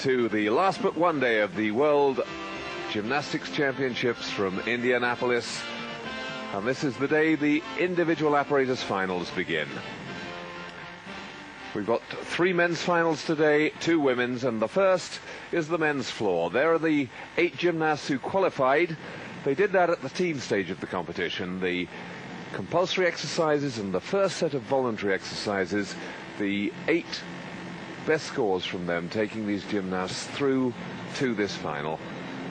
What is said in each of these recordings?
to the last but one day of the World Gymnastics Championships from Indianapolis. And this is the day the individual apparatus finals begin. We've got 3 men's finals today, 2 women's, and the first is the men's floor. There are the 8 gymnasts who qualified. They did that at the team stage of the competition. The compulsory exercises and the first set of voluntary exercises, the 8 best scores from them taking these gymnasts through to this final.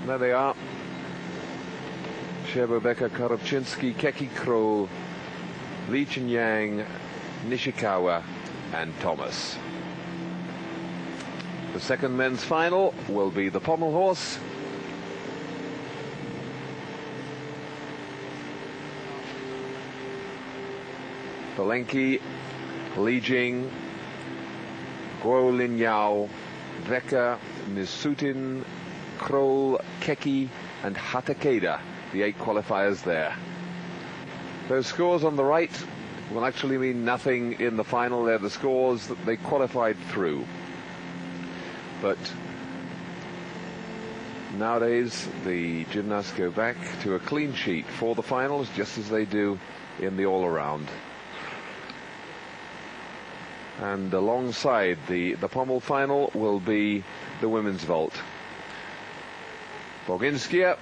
And there they are. Shebobeka, Korobczynski, Keki Kroll, Lee Chunyang, Nishikawa and Thomas. The second men's final will be the pommel horse. Belenki, Li Jing, Guo Lin Yao, Veka, Misutin, Kroll, Keki and Hatakeda, the 8 qualifiers there. Those scores on the right will actually mean nothing in the final. They're the scores that they qualified through. But nowadays the gymnasts go back to a clean sheet for the finals, just as they do in the all-around. And alongside the pommel final will be the women's vault. Boginskia,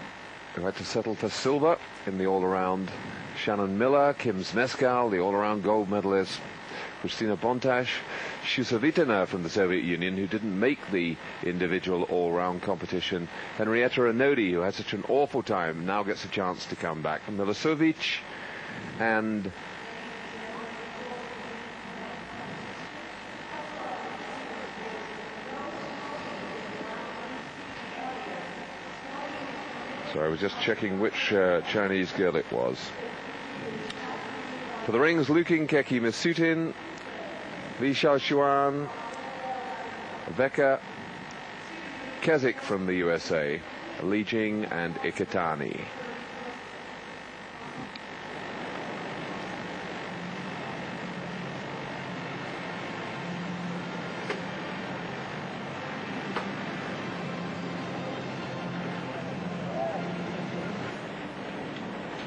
who had to settle for silver in the all-around. Shannon Miller, Kim Zmeskal, the all-around gold medalist. Kristina Bontash, Shusavitana from the Soviet Union, who didn't make the individual all-round competition. Henrietta Anodi, who had such an awful time, now gets a chance to come back. Milosevic and so I was just checking which Chinese girl it was. For the rings, Lukin, Keki, Misutin, Li Xiaoxuan, Veka, Kezik from the USA, Li Jing and Iketani.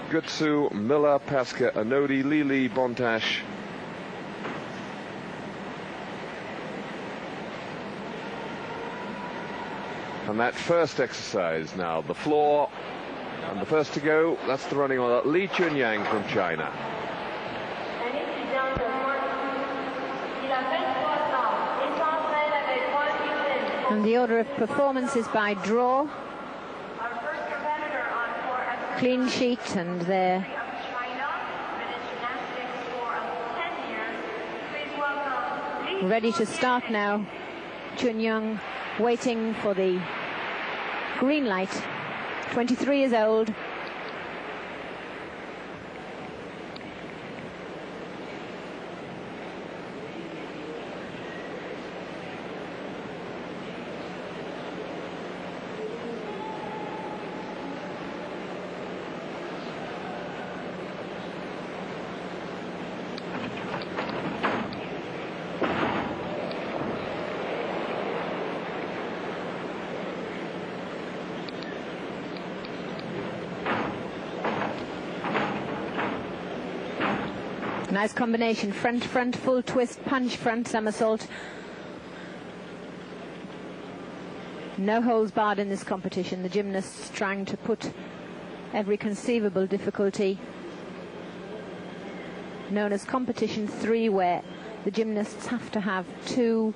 Gutsu, Miller, Pasca, Anodi, Lili, Bontash. And that first exercise now, the floor, and the first to go, that's the running order, Li Chunyang from China. And the order of performance is by draw. Clean sheet, and they're ready to start now. Chunyang waiting for the green light. 23 years old. Nice combination, front, front, full twist, punch, front, somersault. No holds barred in this competition. The gymnasts trying to put every conceivable difficulty, known as competition 3, where the gymnasts have to have 2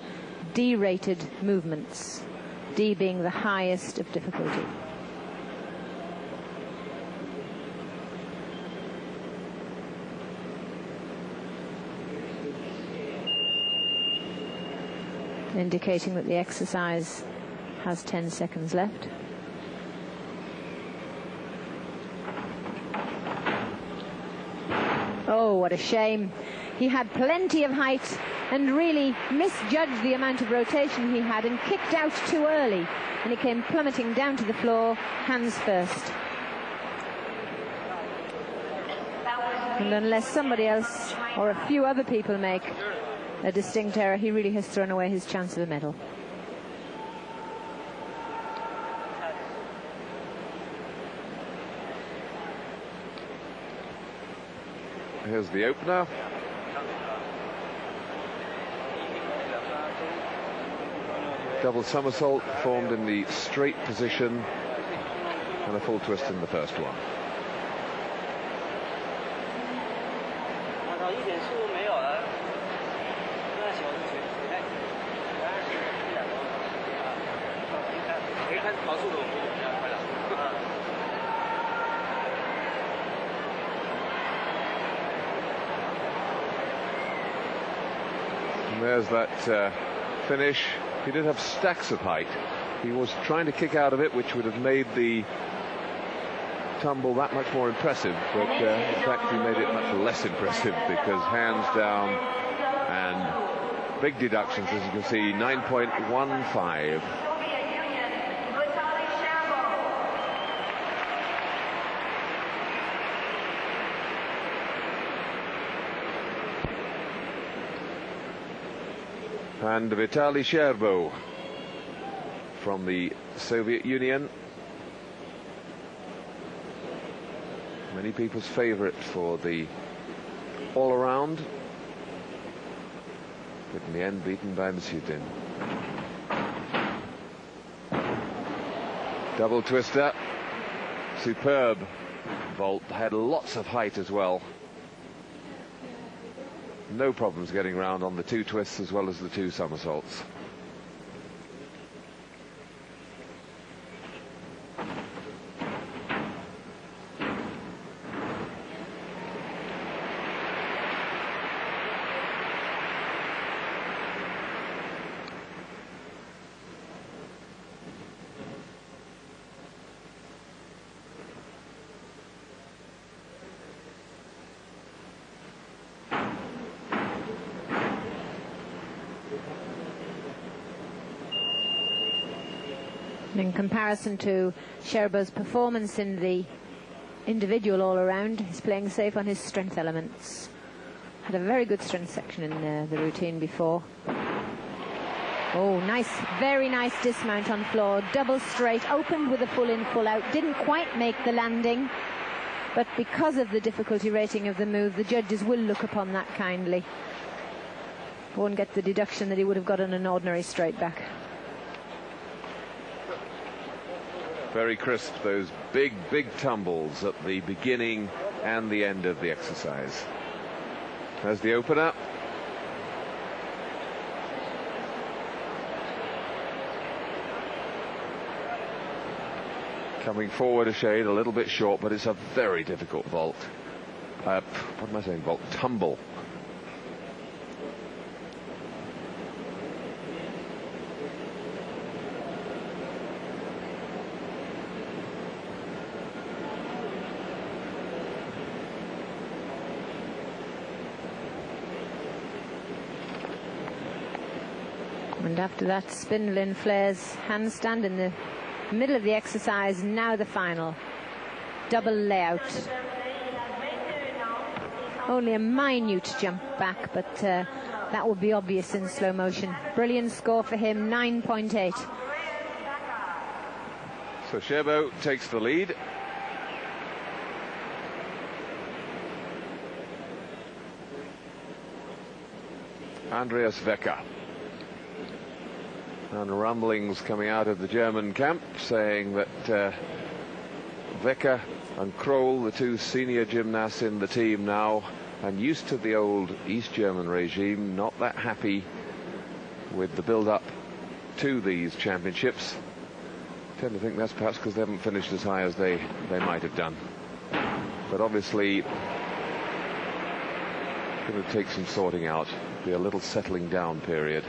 D-rated movements, D being the highest of difficulty. Indicating that the exercise has 10 seconds left. Oh, what a shame. He had plenty of height and really misjudged the amount of rotation he had and kicked out too early, and he came plummeting down to the floor, hands first. And unless somebody else or a few other people make a distinct error, he really has thrown away his chance of a medal. Here's the opener. Double somersault formed in the straight position and a full twist in the first one. And there's that finish. He did have stacks of height. He was trying to kick out of it, which would have made the tumble that much more impressive, but in fact he made it much less impressive, because hands down and big deductions, as you can see, 9.15. And Vitaly Sherbo from the Soviet Union, many people's favorite for the all-around, but in the end beaten by Masutin. Double twister, superb vault, had lots of height as well. No problems getting round on the two twists as well as the two somersaults. In comparison to Sherbo's performance in the individual all-around, he's playing safe on his strength elements. Had a very good strength section in the routine before. Oh, nice, very nice dismount on floor. Double straight, opened with a full in, full out. Didn't quite make the landing, but because of the difficulty rating of the move, the judges will look upon that kindly. Won't get the deduction that he would have got on an ordinary straight back. Very crisp, those big tumbles at the beginning and the end of the exercise. There's the opener. Coming forward a shade, a little bit short, but it's a very difficult vault. What am I saying? Vault, tumble. And after that Spindlin flares handstand in the middle of the exercise, now the final. Double layout. Only a minute jump back, but that would be obvious in slow motion. Brilliant score for him, 9.8. So Sherbo takes the lead. Andreas Wecker. And rumblings coming out of the German camp saying that Wecker and Kroll, the two senior gymnasts in the team now, and used to the old East German regime, not that happy with the build-up to these championships. I tend to think that's perhaps because they haven't finished as high as they might have done. But obviously, going to take some sorting out, be a little settling down period.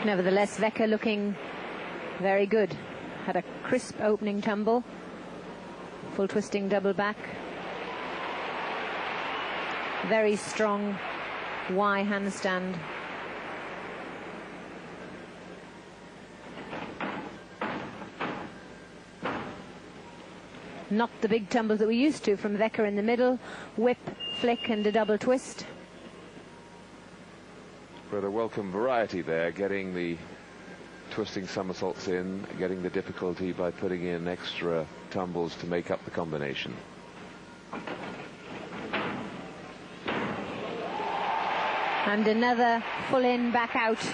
Nevertheless, Wecker looking very good. Had a crisp opening tumble. Full twisting double back. Very strong Y handstand. Not the big tumbles that we used to from Wecker in the middle. Whip, flick and a double twist. But a welcome variety there, getting the twisting somersaults in, getting the difficulty by putting in extra tumbles to make up the combination. And another full in, back out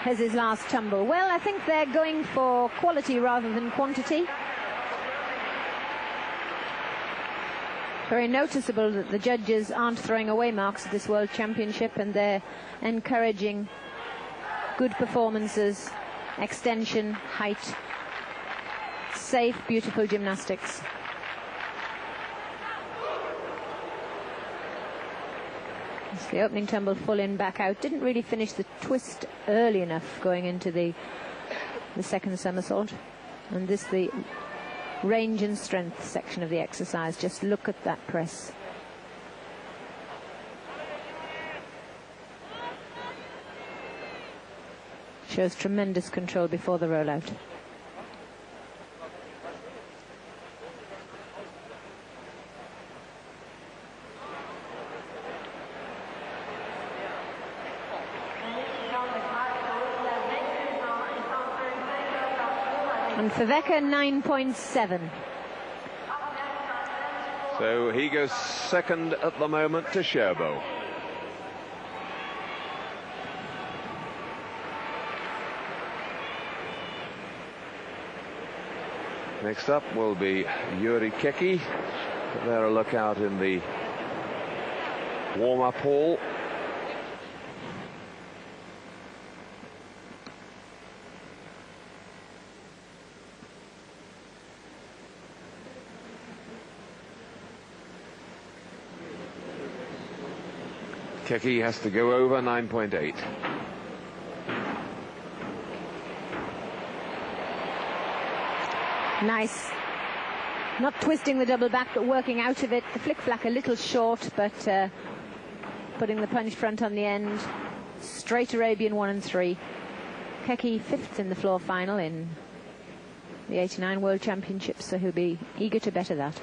as his last tumble. Well, I think they're going for quality rather than quantity. Very noticeable that the judges aren't throwing away marks at this World Championship, and they're encouraging good performances, extension, height, safe, beautiful gymnastics. It's the opening tumble, full in, back out. Didn't really finish the twist early enough going into the second somersault. And this, the range and strength section of the exercise. Just look at that press. Shows tremendous control before the rollout. And for Veka, 9.7. So he goes second at the moment to Sherbo. Next up will be Yuri Keki. There a look out in the warm-up hall. Keki has to go over 9.8. Nice. Not twisting the double back, but working out of it. The flick-flack a little short, but putting the punch front on the end. Straight Arabian 1 and 3. Keki 5th in the floor final in the '89 World Championships, so he'll be eager to better that.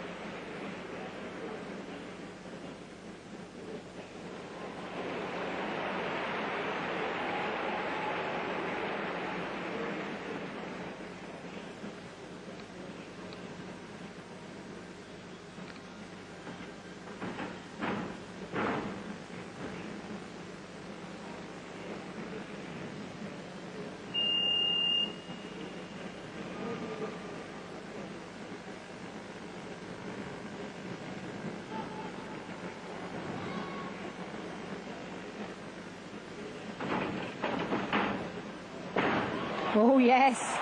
Oh, yes.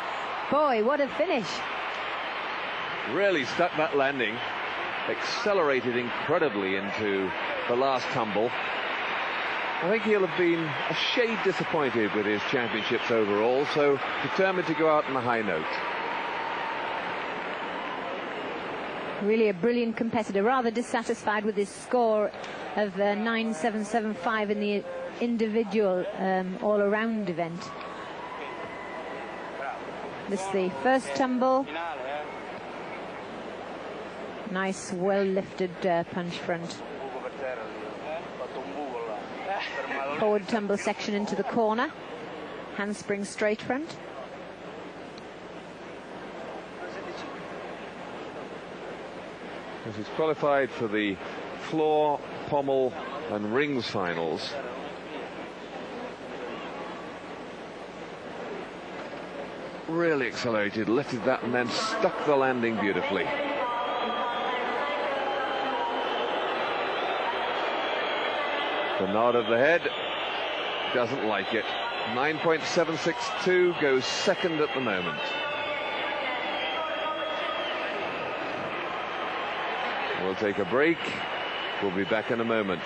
Boy, what a finish. Really stuck that landing. Accelerated incredibly into the last tumble. I think he'll have been a shade disappointed with his championships overall, so determined to go out on a high note. Really a brilliant competitor. Rather dissatisfied with his score of 9.775 in the individual all-around event. This is the first tumble. Nice, well-lifted punch front. Forward tumble section into the corner. Handspring straight front. He's qualified for the floor, pommel and rings finals. Really accelerated, lifted that and then stuck the landing beautifully. The nod of the head, doesn't like it. 9.762 goes second at the moment. We'll take a break. We'll be back in a moment.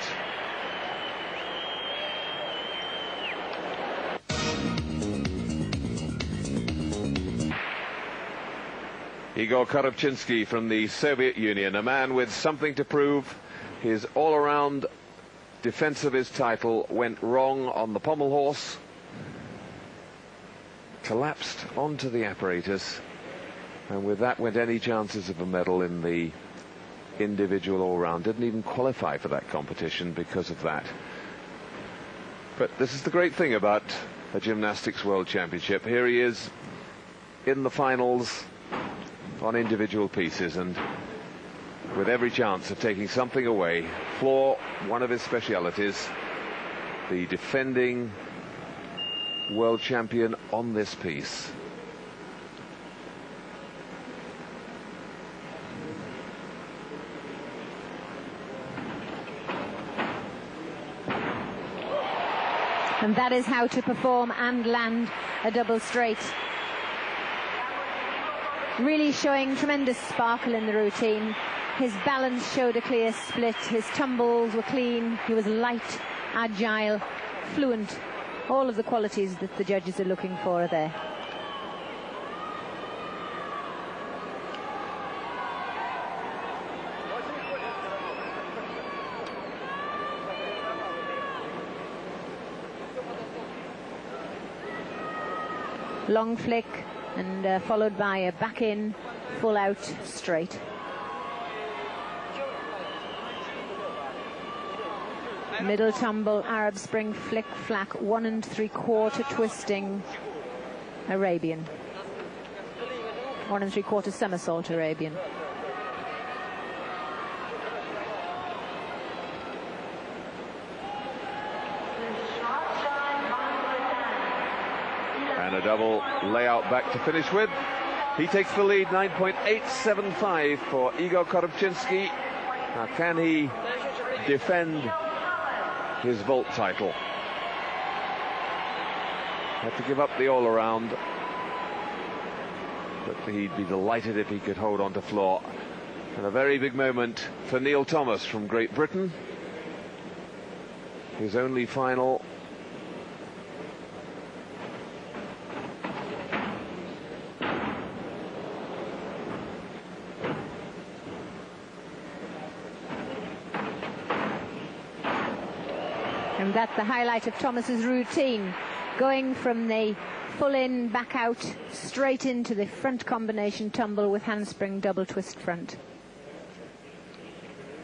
Igor Korobchinsky from the Soviet Union, a man with something to prove. His all-around defense of his title went wrong on the pommel horse. Collapsed onto the apparatus. And with that went any chances of a medal in the individual all-round. Didn't even qualify for that competition because of that. But this is the great thing about a Gymnastics World Championship. Here he is in the finals on individual pieces, and with every chance of taking something away. Floor, one of his specialities. The defending world champion on this piece. And that is how to perform and land a double straight. Really showing tremendous sparkle in the routine. His balance showed a clear split. His tumbles were clean. He was light, agile, fluent. All of the qualities that the judges are looking for are there. Long flick and followed by a back in, full out, straight. Middle tumble, Arab spring, flick, flack, 1 3/4 twisting Arabian. 1 3/4 somersault Arabian. And a double layout back to finish with. He takes the lead, 9.875 for Igor Korobczynski. Now, can he defend his vault title? Had to give up the all-around, but he'd be delighted if he could hold on to floor. And a very big moment for Neil Thomas from Great Britain. His only final. And that's the highlight of Thomas's routine, going from the full in, back out, straight into the front combination tumble with handspring double twist front.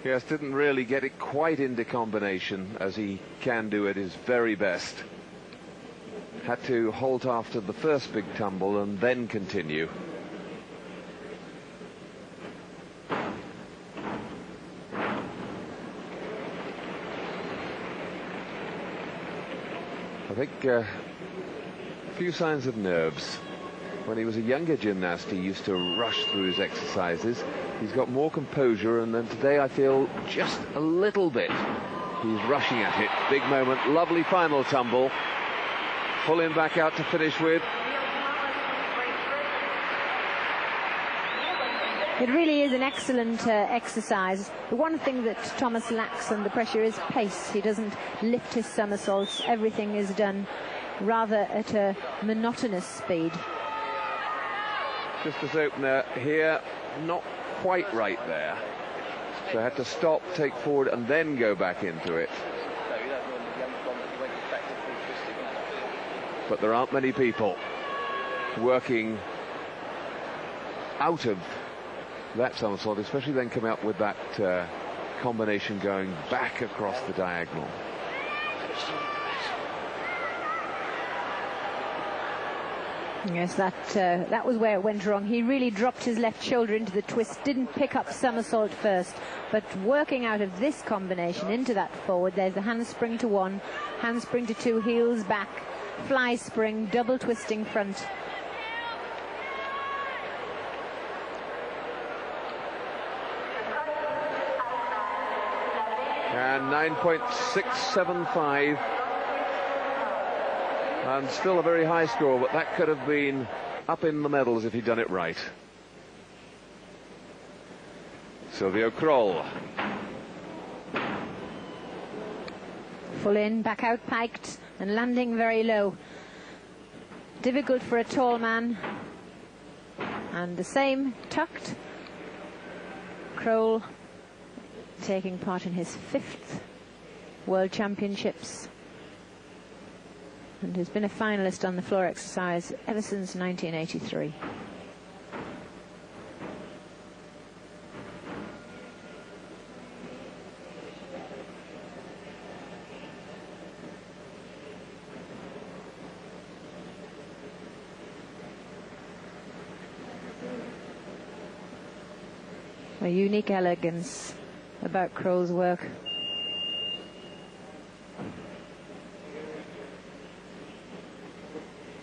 Yes, didn't really get it quite into combination as he can do at his very best. Had to halt after the first big tumble and then continue. I think a few signs of nerves. When he was a younger gymnast, he used to rush through his exercises. He's got more composure, and then today I feel just a little bit he's rushing at it. Big moment, lovely final tumble. Full in, back out to finish with. It really is an excellent exercise. The one thing that Thomas lacks under pressure is pace. He doesn't lift his somersaults. Everything is done rather at a monotonous speed. Just as opener here, not quite right there. So I had to stop, take forward, and then go back into it. But there aren't many people working out of that somersault, especially then coming up with that combination going back across the diagonal. Yes, that was where it went wrong. He really dropped his left shoulder into the twist, didn't pick up somersault first, but working out of this combination into that forward, there's the handspring to 1, handspring to 2, heels back, fly spring, double twisting front. And 9.675. And still a very high score, but that could have been up in the medals if he'd done it right. Silvio Kroll. Full in, back out, piked, and landing very low. Difficult for a tall man. And the same, tucked. Kroll taking part in his 5th World Championships, and has been a finalist on the floor exercise ever since 1983. A unique elegance about Kroll's work.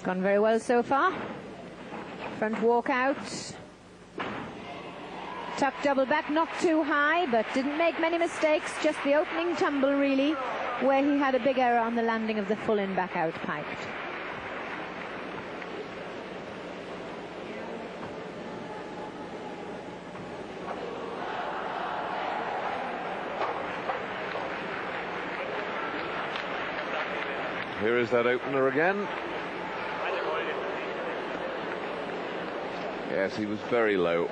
Gone very well so far. Front walk out. Tuck double back, not too high, but didn't make many mistakes. Just the opening tumble, really, where he had a big error on the landing of the full in back out piked. Here is that opener again. Yes, he was very low.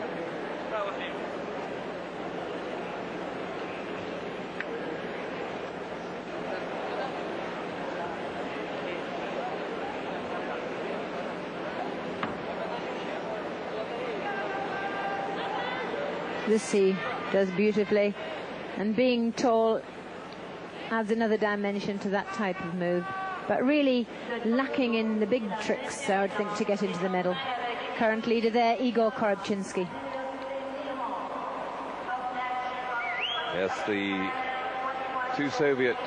This he does beautifully, and being tall adds another dimension to that type of move, but really lacking in the big tricks, I would think, to get into the medal. Current leader there, Igor Korobczynski. Yes, the two Soviet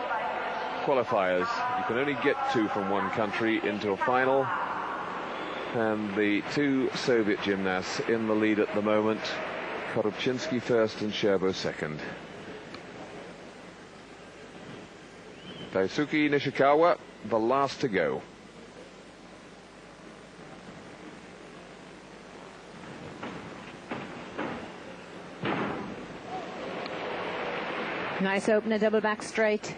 qualifiers, you can only get two from one country into a final, and the two Soviet gymnasts in the lead at the moment, Korobczynski first and Sherbo second. Daisuke Nishikawa, the last to go. Nice opener, double back straight.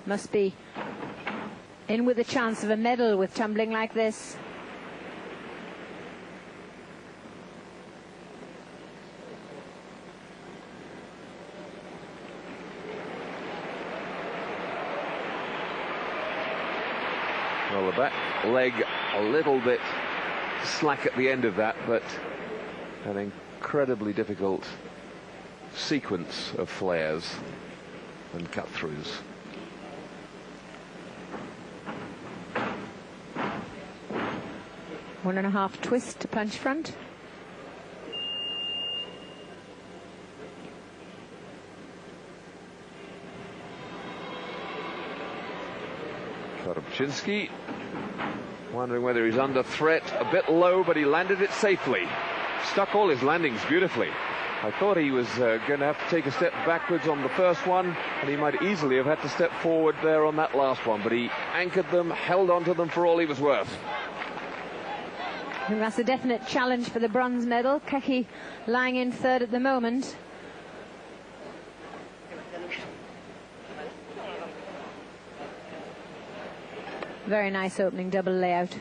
Must be in with a chance of a medal with tumbling like this. Well, the back leg a little bit slack at the end of that, but an incredibly difficult sequence of flares and cut-throughs. One and a half twist to punch front. Korobczynski wondering whether he's under threat. A bit low, but he landed it safely. Stuck all his landings beautifully. I thought he was going to have to take a step backwards on the first one, and he might easily have had to step forward there on that last one, but he anchored them, held on to them for all he was worth. I think that's a definite challenge for the bronze medal. Keki lying in third at the moment. Very nice opening double layout.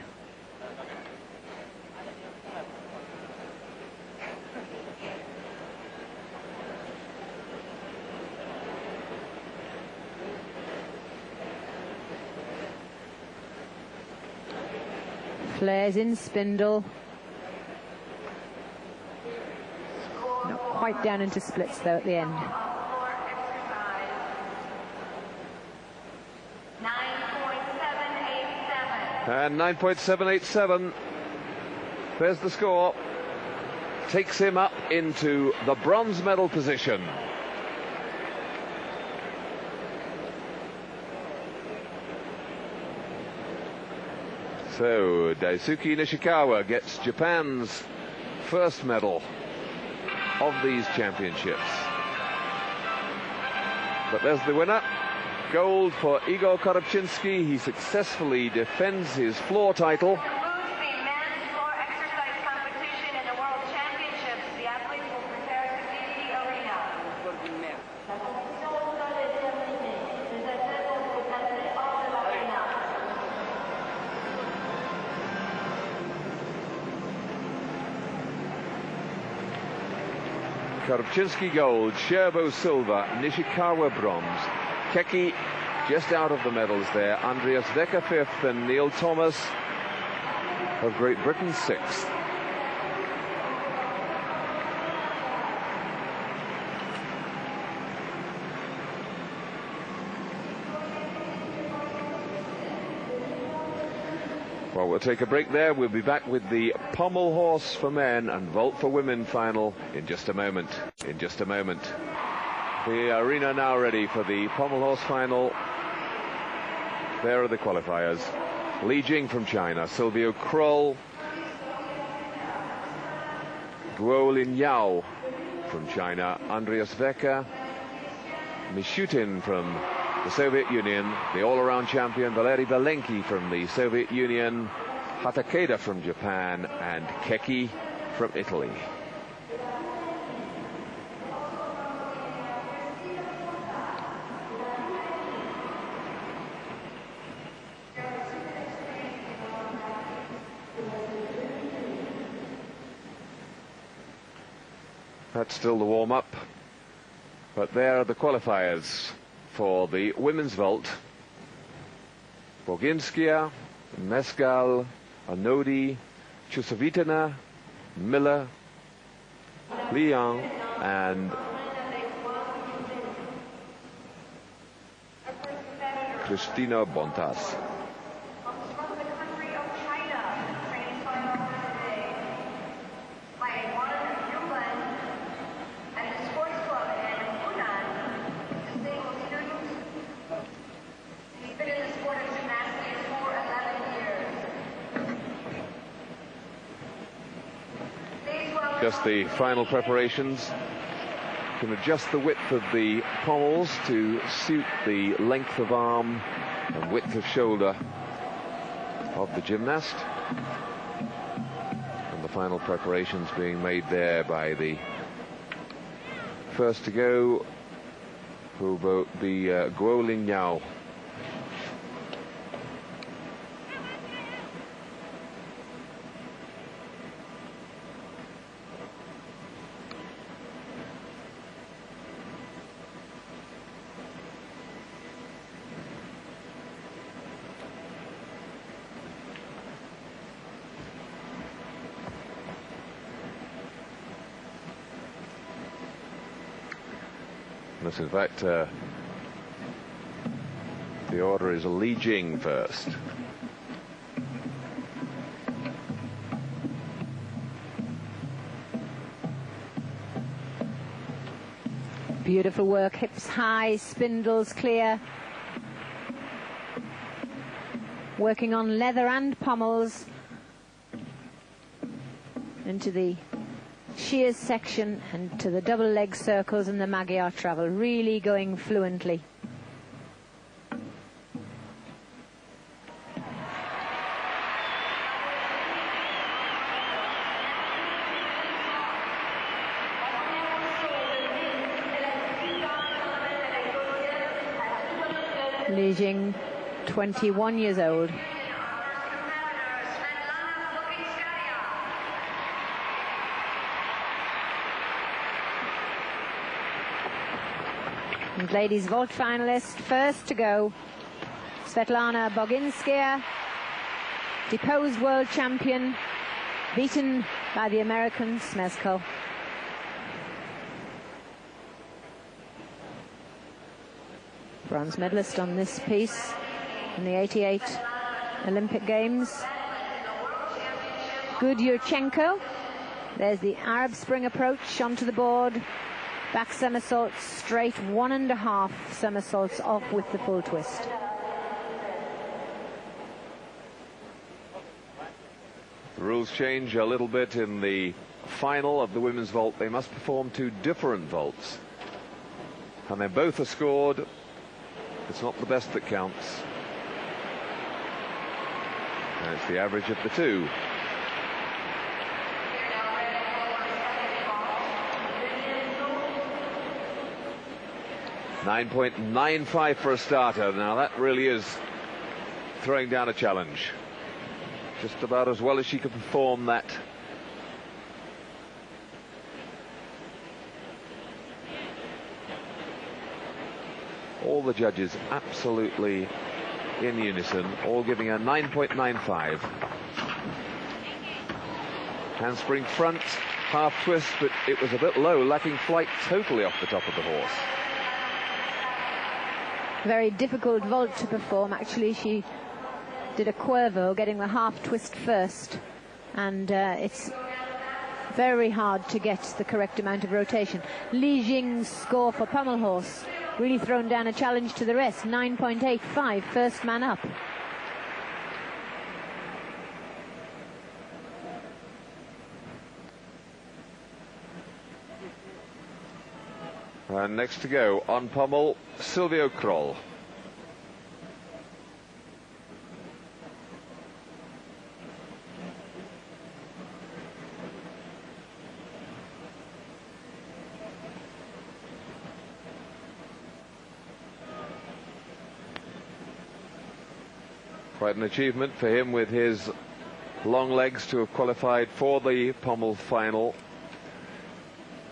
Flares in spindle. Not quite down into splits though at the end. And 9.787. There's the score. Takes him up into the bronze medal position. So Daisuke Nishikawa gets Japan's first medal of these championships. But there's the winner. Gold for Igor Korobczynski. He successfully defends his floor title. Korobczynski gold, Sherbo silver, Nishikawa bronze. Keki just out of the medals there. Andreas Decker fifth and Neil Thomas of Great Britain sixth. Well, we'll take a break there. We'll be back with the pommel horse for men and vault for women final in just a moment. The arena now ready for the pommel horse final. There are the qualifiers. Li Jing from China, Silvio Kroll, Guo Linyao from China, Andreas Wecker, Mishutin from the Soviet Union, the all-around champion Valery Belenki from the Soviet Union, Hatakeda from Japan, and Keki from Italy. That's still the warm-up, but there are the qualifiers for the women's vault. Boginskaya, Mescal, Anodi, Chusovitana, Miller, Liang, and Cristina Bontas. Just the final preparations. Can adjust the width of the pommels to suit the length of arm and width of shoulder of the gymnast. And the final preparations being made there by the first to go, who will be Guo Linyao. In fact, the order is Li Jing first. Beautiful work, hips high, spindles clear. Working on leather and pommels into the shears section and to the double leg circles and the Magyar travel, really going fluently. Li Jing, 21 years old. And ladies vault finalist, first to go, Svetlana Boginskaya, deposed world champion, beaten by the American Smezko. Bronze medalist on this piece in the '88 Olympic Games. Good Yurchenko. There's the Arab Spring approach onto the board. Back somersaults straight, 1.5 somersaults off with the full twist. The rules change a little bit in the final of the women's vault. They must perform 2 different vaults. And they both are scored. It's not the best that counts. And it's the average of the 2. 9.95 for a starter. Now that really is throwing down a challenge. Just about as well as she could perform that. All the judges absolutely in unison, all giving her 9.95. Handspring front, half twist, but it was a bit low, lacking flight totally off the top of the horse. Very difficult vault to perform. Actually, she did a Cuervo, getting the half twist first, and it's very hard to get the correct amount of rotation. Li Jing's score for pommel horse really thrown down a challenge to the rest. 9.85, first man up. And next to go on pommel, Silvio Kroll. Quite an achievement for him with his long legs to have qualified for the pommel final.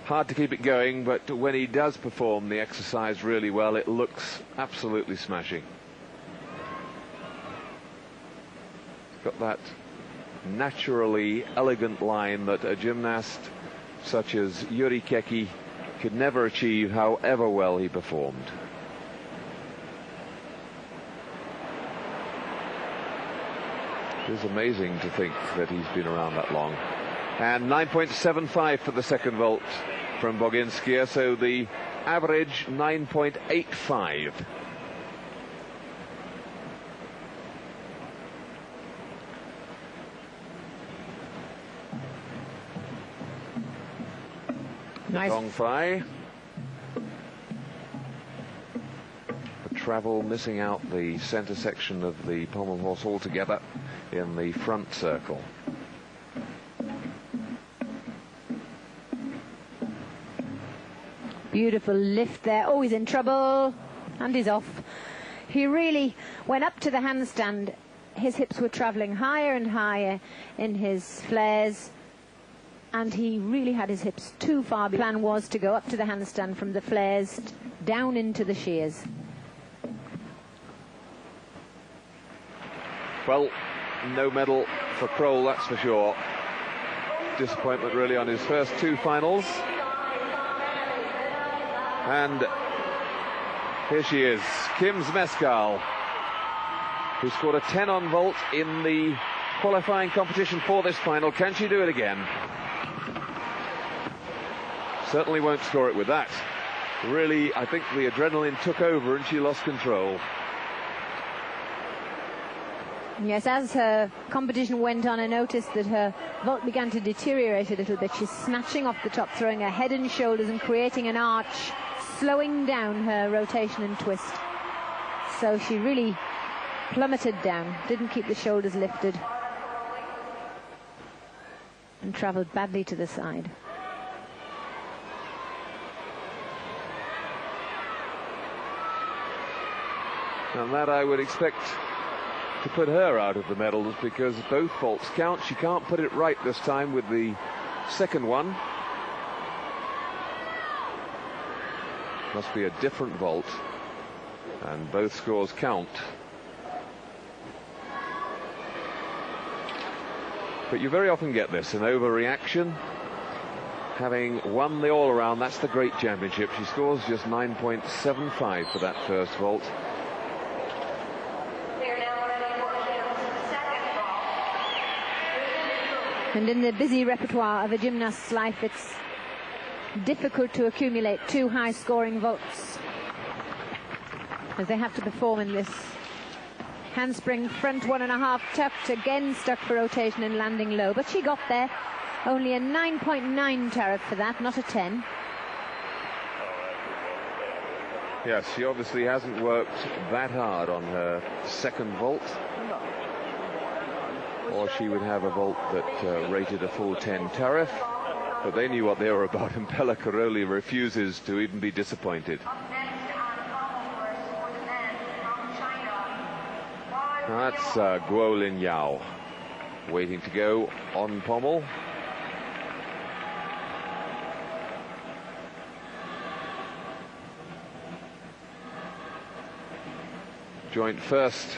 Hard to keep it going, but when he does perform the exercise really well, it looks absolutely smashing. Got that naturally elegant line that a gymnast such as Yuri Keki could never achieve, however well he performed. It is amazing to think that he's been around that long. And 9.75 for the second vault from Boginskaya, so the average 9.85. Nice. Dongfai. Travel missing out the center section of the pommel horse altogether in the front circle. Beautiful lift there. Oh, he's in trouble, and he's off. He really went up to the handstand. His hips were traveling higher and higher in his flares, and he really had his hips too far. The plan was to go up to the handstand from the flares down into the shears. Well, no medal for Kroll, that's for sure. Disappointment really on his first two finals. And here she is, Kim Zmeskal, who scored a 10 on vault in the qualifying competition for this final. Can she do it again? Certainly won't score it with that. Really, I think the adrenaline took over and she lost control. Yes, as her competition went on, I noticed that her vault began to deteriorate a little bit. She's snatching off the top, throwing her head and shoulders and creating an arch, slowing down her rotation and twist. So she really plummeted down, didn't keep the shoulders lifted, and traveled badly to the side. And that I would expect to put her out of the medals, because both vaults count. She can't put it right this time with the second one. Must be a different vault, and both scores count. But you very often get this, an overreaction. Having won the all-around, that's the great championship. She scores just 9.75 for that first vault. And in the busy repertoire of a gymnast's life, it's difficult to accumulate two high-scoring vaults, as they have to perform in this handspring front 1.5 tucked, again stuck for rotation and landing low. But she got there. Only a 9.9 tariff for that, not a 10. Yes, she obviously hasn't worked that hard on her second vault, or she would have a vault that rated a full 10 tariff. But they knew what they were about, and Pella Caroli refuses to even be disappointed. That's Guo Lin Yao waiting to go on pommel. Joint first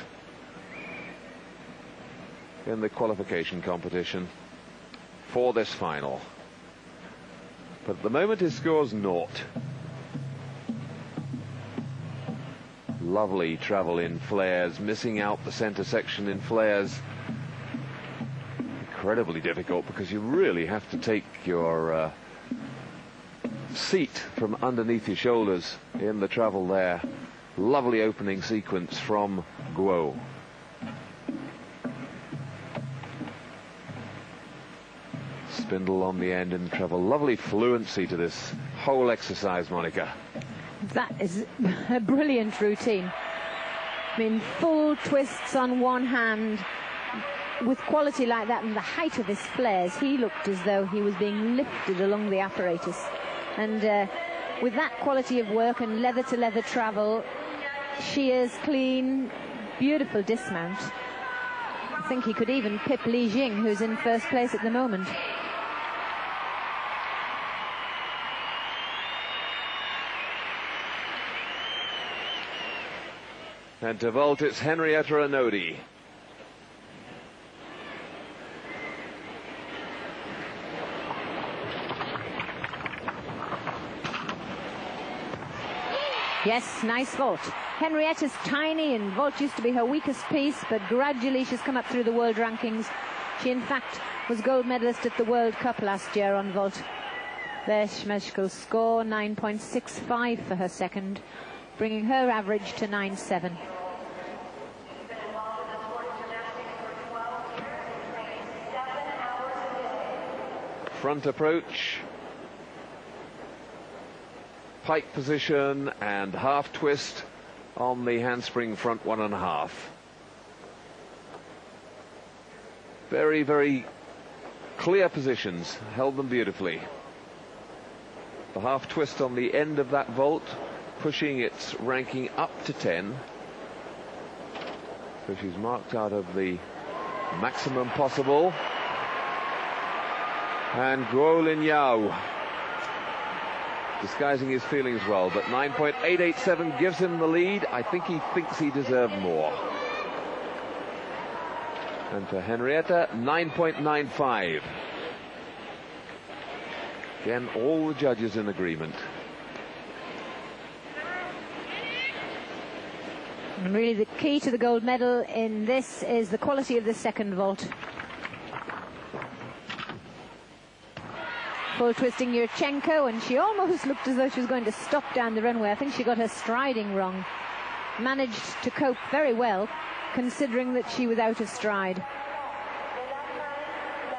in the qualification competition for this final. But at the moment his score's 0. Lovely travel in flares, missing out the center section in flares. Incredibly difficult because you really have to take your seat from underneath your shoulders in the travel there. Lovely opening sequence from Guo. Spindle on the end in the travel. Lovely fluency to this whole exercise, Monica. That is a brilliant routine. I mean, full twists on one hand with quality like that and the height of his flares. He looked as though he was being lifted along the apparatus. And with that quality of work and leather-to-leather travel, shears clean, beautiful dismount. I think he could even pip Li Jing, who's in first place at the moment. And to vault, it's Henrietta Anodi. Yes, nice vault. Henrietta's tiny and vault used to be her weakest piece, but gradually she's come up through the world rankings. She in fact was gold medalist at the World Cup last year on vault. Their Schmeichel score 9.65 for her second, bringing her average to 9.7. Front approach, pike position and half twist on the handspring front 1.5. Very, very clear positions, held them beautifully. The half twist on the end of that vault, pushing its ranking up to 10. So she's marked out of the maximum possible. And Guo Linyao disguising his feelings well, but 9.887 gives him the lead. I think he thinks he deserved more. And for Henrietta, 9.95. Again, all the judges in agreement. And really the key to the gold medal in this is the quality of the second vault. Full twisting Yurchenko, and she almost looked as though she was going to stop down the runway. I think she got her striding wrong. Managed to cope very well, considering that she was out of stride.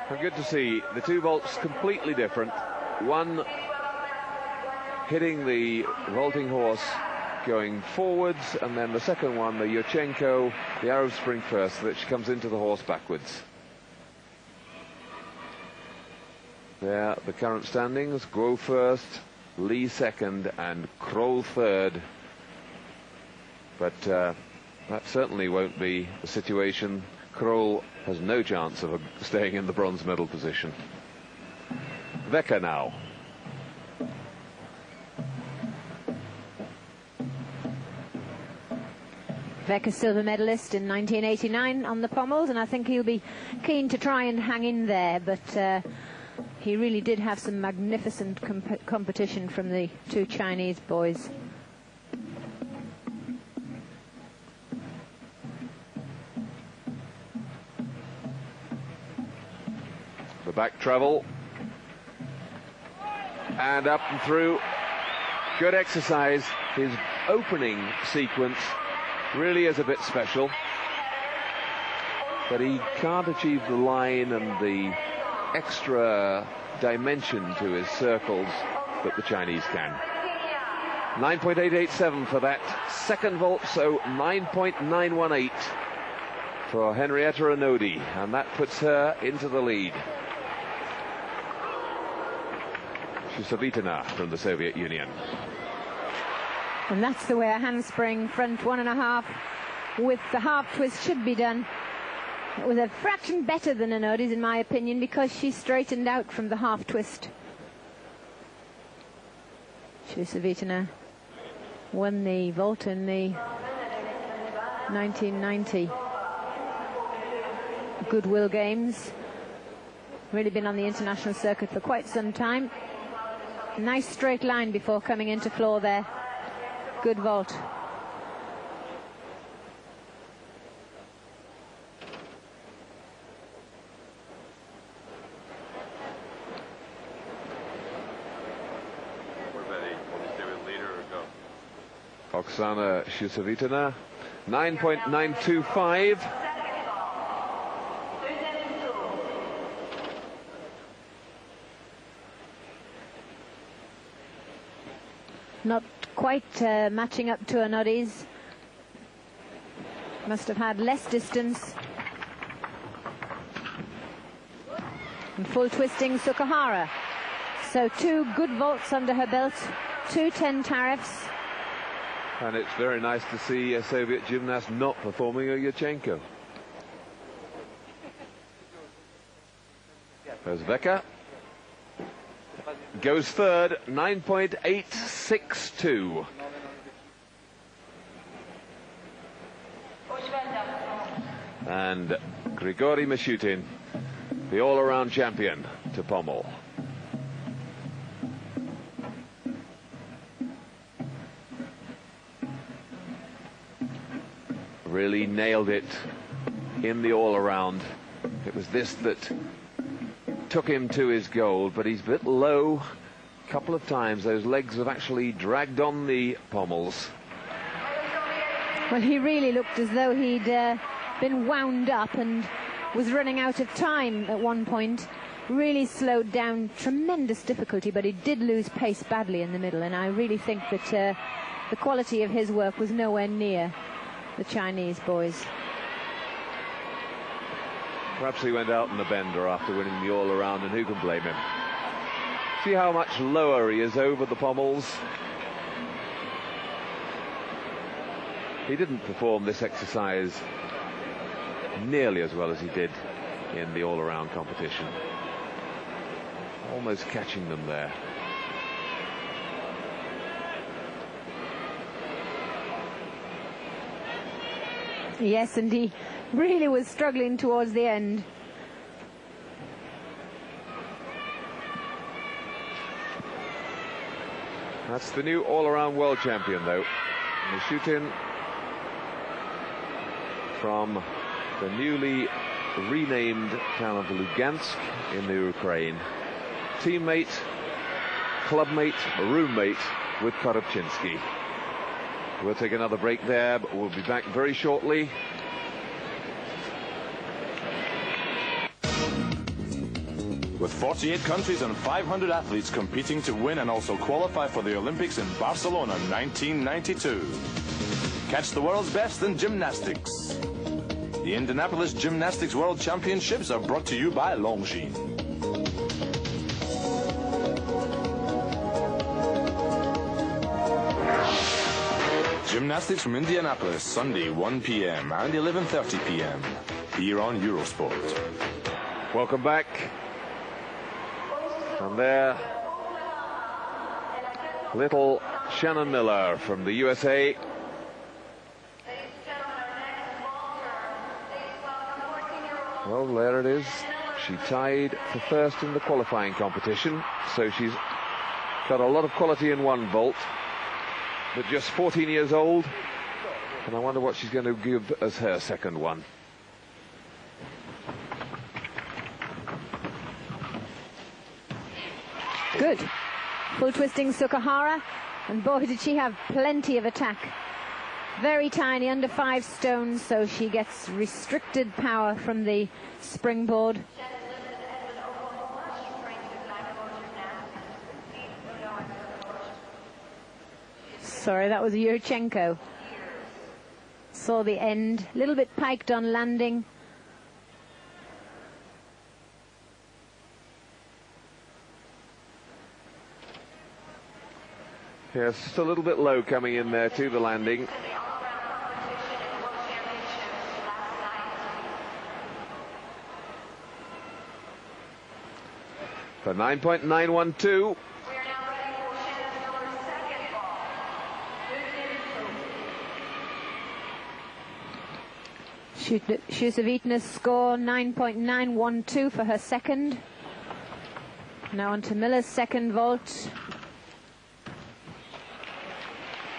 And good to see the two vaults completely different. One hitting the vaulting horse going forwards, and then the second one, the Yurchenko, the Arab Spring first, so that she comes into the horse backwards. There, the current standings: Guo first, Li second, and Kroll third. But that certainly won't be the situation. Kroll has no chance of staying in the bronze medal position. Wecker now. Wecker, silver medalist in 1989 on the pommels, and I think he'll be keen to try and hang in there, but he really did have some magnificent competition from the two Chinese boys. The back travel. And up and through. Good exercise. His opening sequence really is a bit special. But he can't achieve the line and the extra dimension to his circles that the Chinese can. 9.887 for that second vault, so 9.918 for Henrietta Anodi, and that puts her into the lead. Savitana from the Soviet Union. And that's the way a handspring front 1.5 with the half twist should be done. It was a fraction better than Anodi's in my opinion, because she straightened out from the half twist. Savitana won the vault in the 1990 Goodwill Games. Really been on the international circuit for quite some time. Nice straight line before coming into floor there. Good vault. Oksana Shusevitana, 9.925. Not quite matching up to Anodi's. Must have had less distance. And full twisting Sukahara. So 2 good vaults under her belt, 2 10 tariffs. And it's very nice to see a Soviet gymnast not performing a Yurchenko. There's Veka. Goes third, 9.862. And Grigory Mishutin, the all-around champion, to pommel. Really nailed it in the all-around. It was this that took him to his goal, but he's a bit low a couple of times. Those legs have actually dragged on the pommels. Well, he really looked as though he'd been wound up and was running out of time at one point. Really slowed down, tremendous difficulty, but he did lose pace badly in the middle, and I really think that the quality of his work was nowhere near the Chinese boys. Perhaps he went out in the bender after winning the all-around, and who can blame him? See how much lower he is over the pommels. He didn't perform this exercise nearly as well as he did in the all-around competition. Almost catching them there. Yes, and he really was struggling towards the end. That's the new all-around world champion, though. Mishutin from the newly renamed town of Lugansk in the Ukraine. Teammate, clubmate, roommate with Korobchinsky. We'll take another break there, but we'll be back very shortly. With 48 countries and 500 athletes competing to win and also qualify for the Olympics in Barcelona 1992. Catch the world's best in gymnastics. The Indianapolis Gymnastics World Championships are brought to you by Longines. Gymnastics from Indianapolis, Sunday 1 p.m. and 11:30 p.m. here on Eurosport. Welcome back. And there, little Shannon Miller from the USA. Well, there it is. She tied for first in the qualifying competition, so she's got a lot of quality in one vault, but just 14 years old, and I wonder what she's going to give as her second one. Good. Full twisting Sukahara, and boy did she have plenty of attack. Very tiny, under 5 stones, so she gets restricted power from the springboard. Sorry, that was Yurchenko. Saw the end, a little bit piked on landing. Yes, just a little bit low coming in there to the landing. For 9.912. Shusevitna's score 9.912 for her second. Now on to Miller's second vault.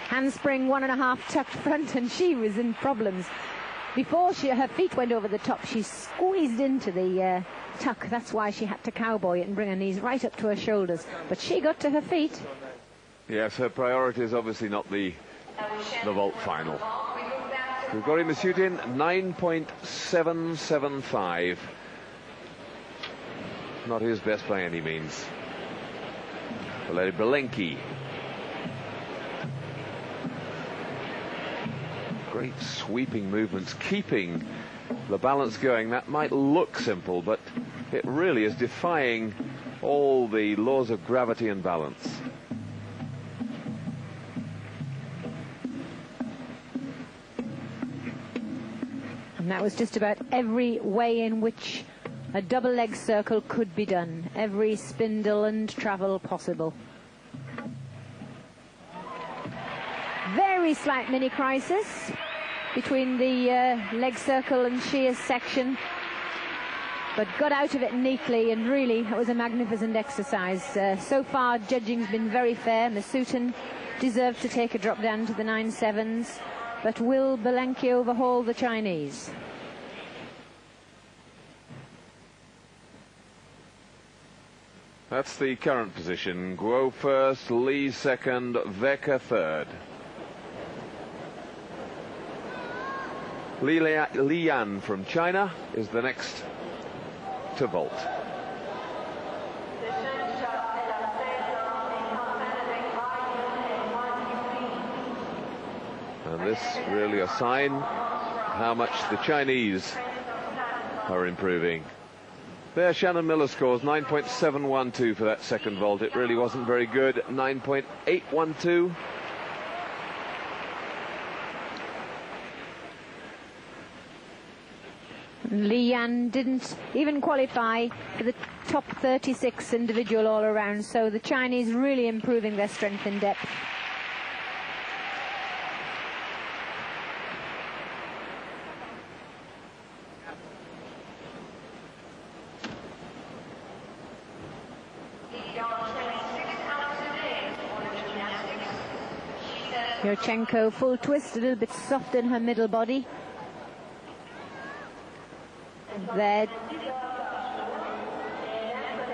Handspring 1.5 tucked front, and she was in problems. Before her feet went over the top, she squeezed into the tuck. That's why she had to cowboy it and bring her knees right up to her shoulders. But she got to her feet. Yes, her priority is obviously not the the vault final. Grigori Misutin, 9.775. Not his best by any means. Valery Belenki. Great sweeping movements, keeping the balance going. That might look simple, but it really is defying all the laws of gravity and balance. And that was just about every way in which a double leg circle could be done. Every spindle and travel possible. Very slight mini crisis between the leg circle and shears section, but got out of it neatly, and really it was a magnificent exercise. So far judging's been very fair. Misutin deserved to take a drop down to the 9.7s, but will Belenki overhaul the Chinese? That's the current position. Guo first, Li second, Wecker third. Li Yan from China is the next to vault. And this really a sign how much the Chinese are improving. There, Shannon Miller scores 9.712 for that second vault. It really wasn't very good. 9.812. Li Yan didn't even qualify for the top 36 individual all around, so the Chinese really improving their strength in depth. Yurchenko full twist, a little bit soft in her middle body. There,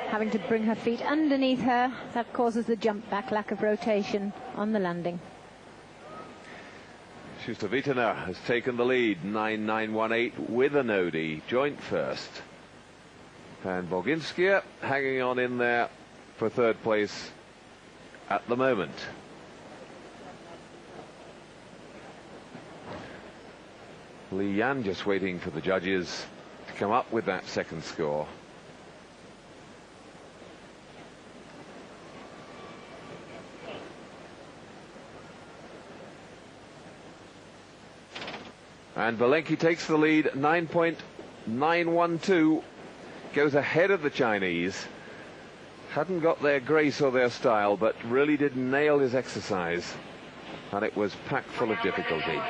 having to bring her feet underneath her, that causes the jump back, lack of rotation on the landing. Schuster-Vitana has taken the lead, 9.918 with an Odi, joint first. And Boginskaya hanging on in there for third place at the moment. Li Yan just waiting for the judges to come up with that second score. And Belenki takes the lead, 9.912, goes ahead of the Chinese. Hadn't got their grace or their style, but really did nail his exercise. And it was packed full of difficulty.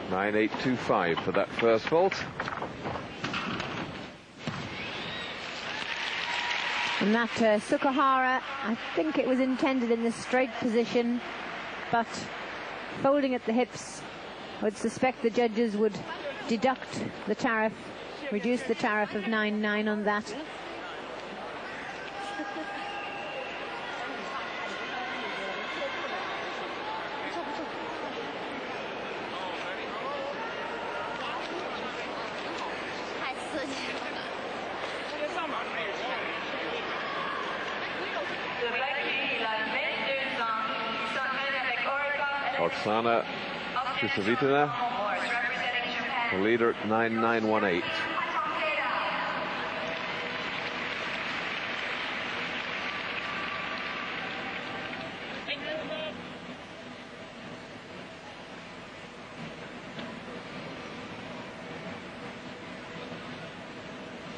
.9825 for that first vault. And that Sukahara, I think it was intended in the straight position, but folding at the hips. I would suspect the judges would deduct the tariff, reduce the tariff of 9.9 on that. Oksana Schuster-Vitana, the leader at 9.918.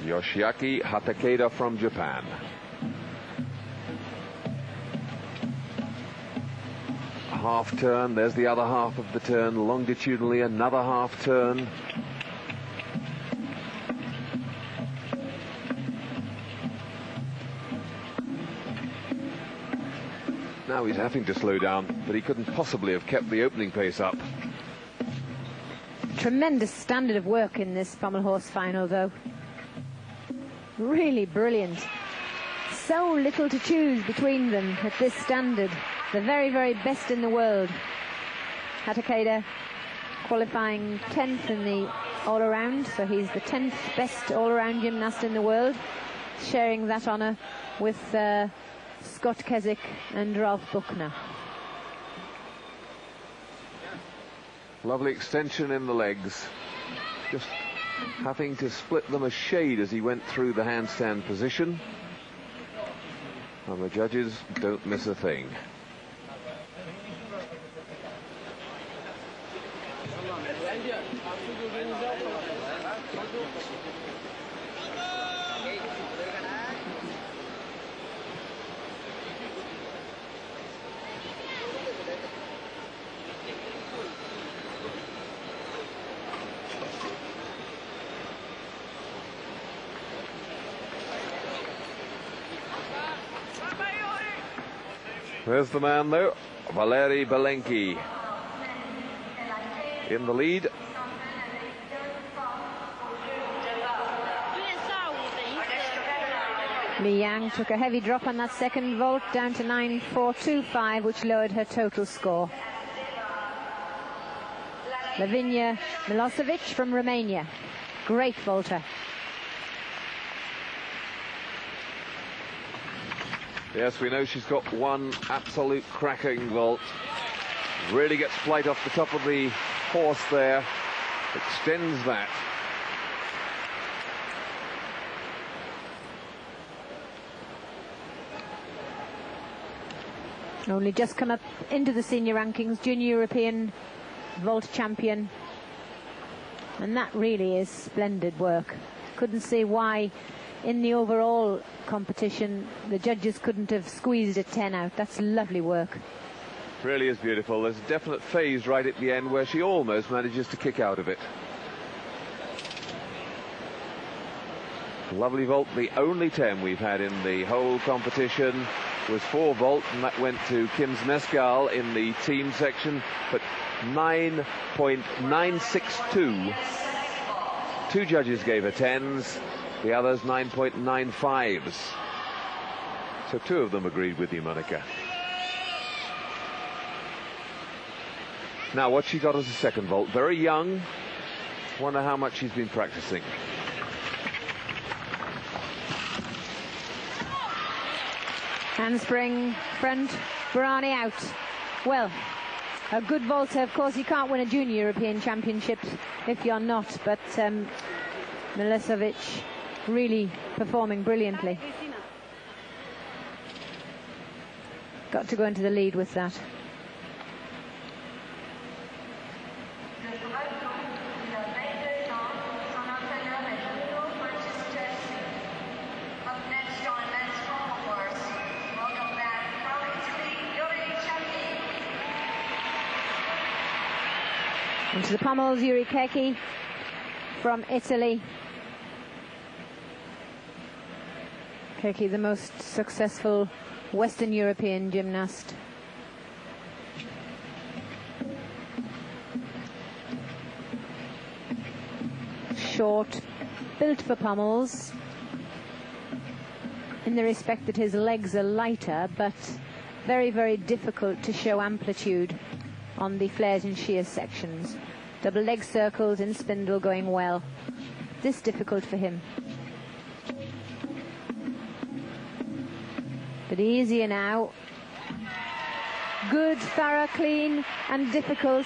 Yoshiaki Hatakeda from Japan. Half turn, there's the other half of the turn, longitudinally another half turn. Now he's having to slow down, but he couldn't possibly have kept the opening pace up. Tremendous standard of work in this pommel horse final, though. Really brilliant. So little to choose between them at this standard. The very, very best in the world. Hatakeda qualifying 10th in the all-around, so he's the 10th best all-around gymnast in the world, sharing that honour with Scott Keswick and Ralph Buchner. Lovely extension in the legs. Just having to split them a shade as he went through the handstand position. And the judges don't miss a thing. There's the man, though, Valery Belenki in the lead. Li Yang took a heavy drop on that second vault, down to 9.425, which lowered her total score. Lavinia Milosevic from Romania, great vaulter. Yes, we know she's got one absolute cracking vault. Really gets flight off the top of the horse there. Extends that. Only just come up into the senior rankings, junior European vault champion. And that really is splendid work. Couldn't see why in the overall competition the judges couldn't have squeezed a 10 out. That's lovely work. Really is beautiful. There's a definite phase right at the end where she almost manages to kick out of it. Lovely vault. The only 10 we've had in the whole competition was 4 vault, and that went to Kim Zmeskal in the team section, but 9.962. 2 judges gave her 10s. The others 9.95s. So 2 of them agreed with you, Monica. Now, what she got as a second vault, very young. Wonder how much she's been practicing. Handspring front, Barani out. Well, a good vaulter, of course, you can't win a junior European championship if you're not, but Milosevic really performing brilliantly. Got to go into the lead with that. Into the pommels, Yuri Keki from Italy. Keki, the most successful Western European gymnast. Short, built for pommels, in the respect that his legs are lighter, but very, very difficult to show amplitude on the flares and shears sections. Double leg circles in spindle going well. This difficult for him. But easier now. Good, thorough, clean, and difficult.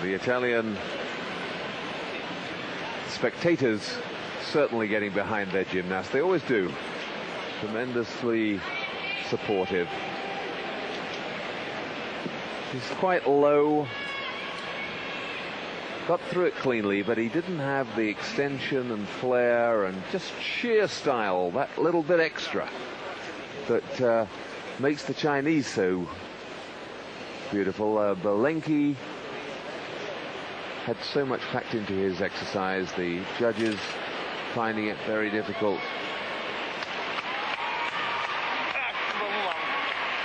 The Italian spectators certainly getting behind their gymnast. They always do. Tremendously supportive. He's quite low. Got through it cleanly, but he didn't have the extension and flare and just sheer style, that little bit extra that makes the Chinese so Beautiful. Belenki had so much packed into his exercise. The judges finding it very difficult.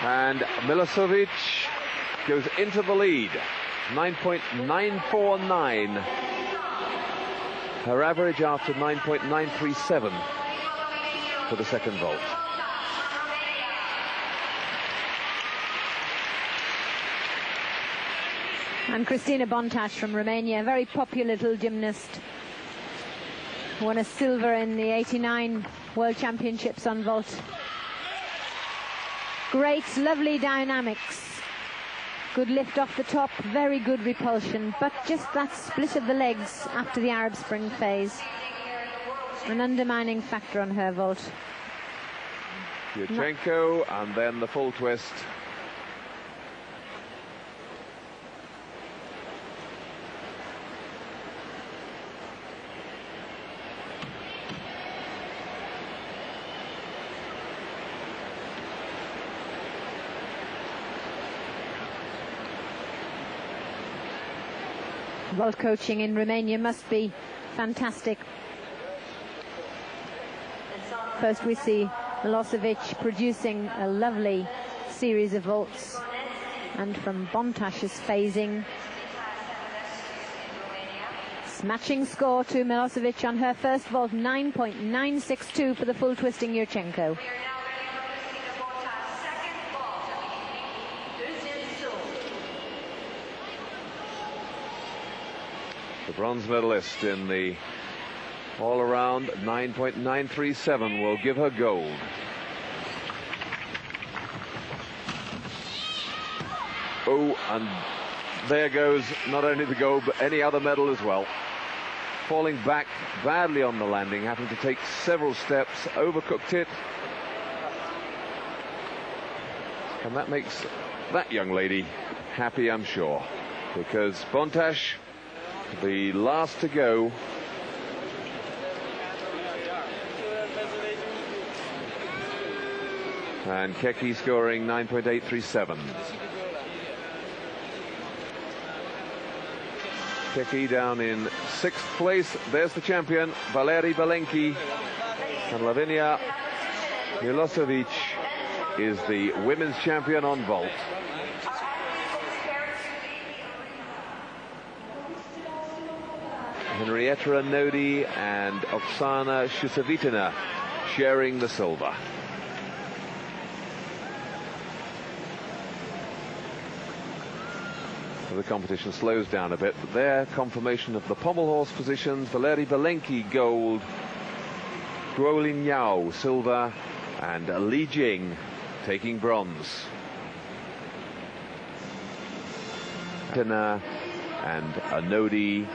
And Milosevic goes into the lead. 9.949. Her average after 9.937 for the second vault. And Christina Bontash from Romania, a very popular little gymnast. Won a silver in the '89 World Championships on vault. Great, lovely dynamics. Good lift off the top, very good repulsion, but just that split of the legs after the Arab Spring phase. An undermining factor on her vault. Yurchenko, and then the full twist. Vault coaching in Romania must be fantastic. First we see Milosevic producing a lovely series of vaults, and from Bontash's phasing, matching score to Milosevic on her first vault, 9.962 for the full twisting Yurchenko. The bronze medalist in the all-around 9.937 will give her gold. Oh, and there goes not only the gold, but any other medal as well. Falling back badly on the landing, having to take several steps, overcooked it. And that makes that young lady happy, I'm sure, because Bontash, the last to go, and Keki scoring 9.837. Keki down in 6th place. There's the champion, Valeri Belenki, and Lavinia Milosevic is the women's champion on vault. Henrietta Nodi and Oksana Shusavitina sharing the silver. The competition slows down a bit, but there, confirmation of the pommel horse positions. Valeri Belenki gold, Guolin Yao silver, and Li Jing taking bronze. And Anodi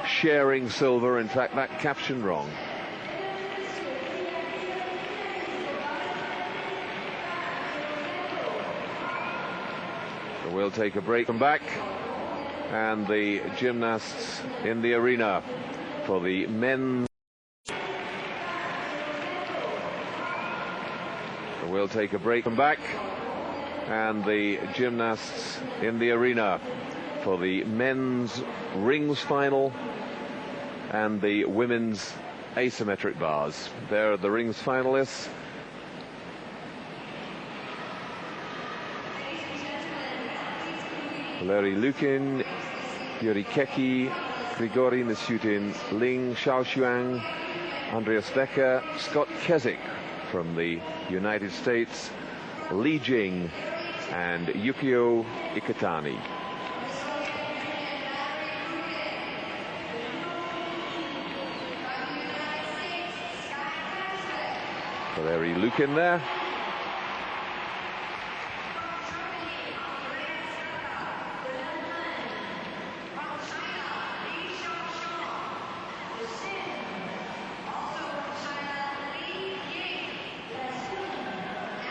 sharing silver. In fact, that caption wrong. So we'll take a break. Come back, and the gymnasts in the arena for the men's. So we'll take a break. Come back, and the gymnasts in the arena for the men's rings final and the women's asymmetric bars. There are the rings finalists. Valeri Lukin, Yuri Keki, Grigori Nisutin, Ling Xiaoshuang, Andreas Decker, Scott Keswick from the United States, Li Jing, and Yukio Iketani. Valeri Lukin there.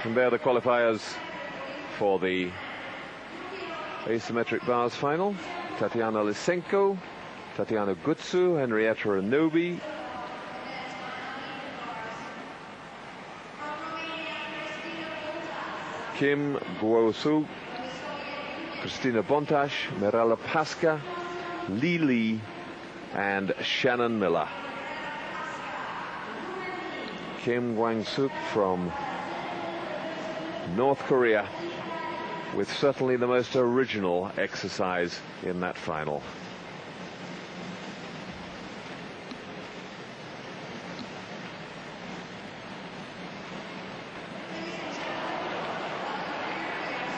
And there are the qualifiers for the asymmetric bars final. Tatiana Lysenko, Tatiana Gutsu, Henrietta Anobi, Kim Guo-su, Christina Bontas, Mirella Pasca, Lee and Shannon Miller. Kim Gwang-suk from North Korea with certainly the most original exercise in that final.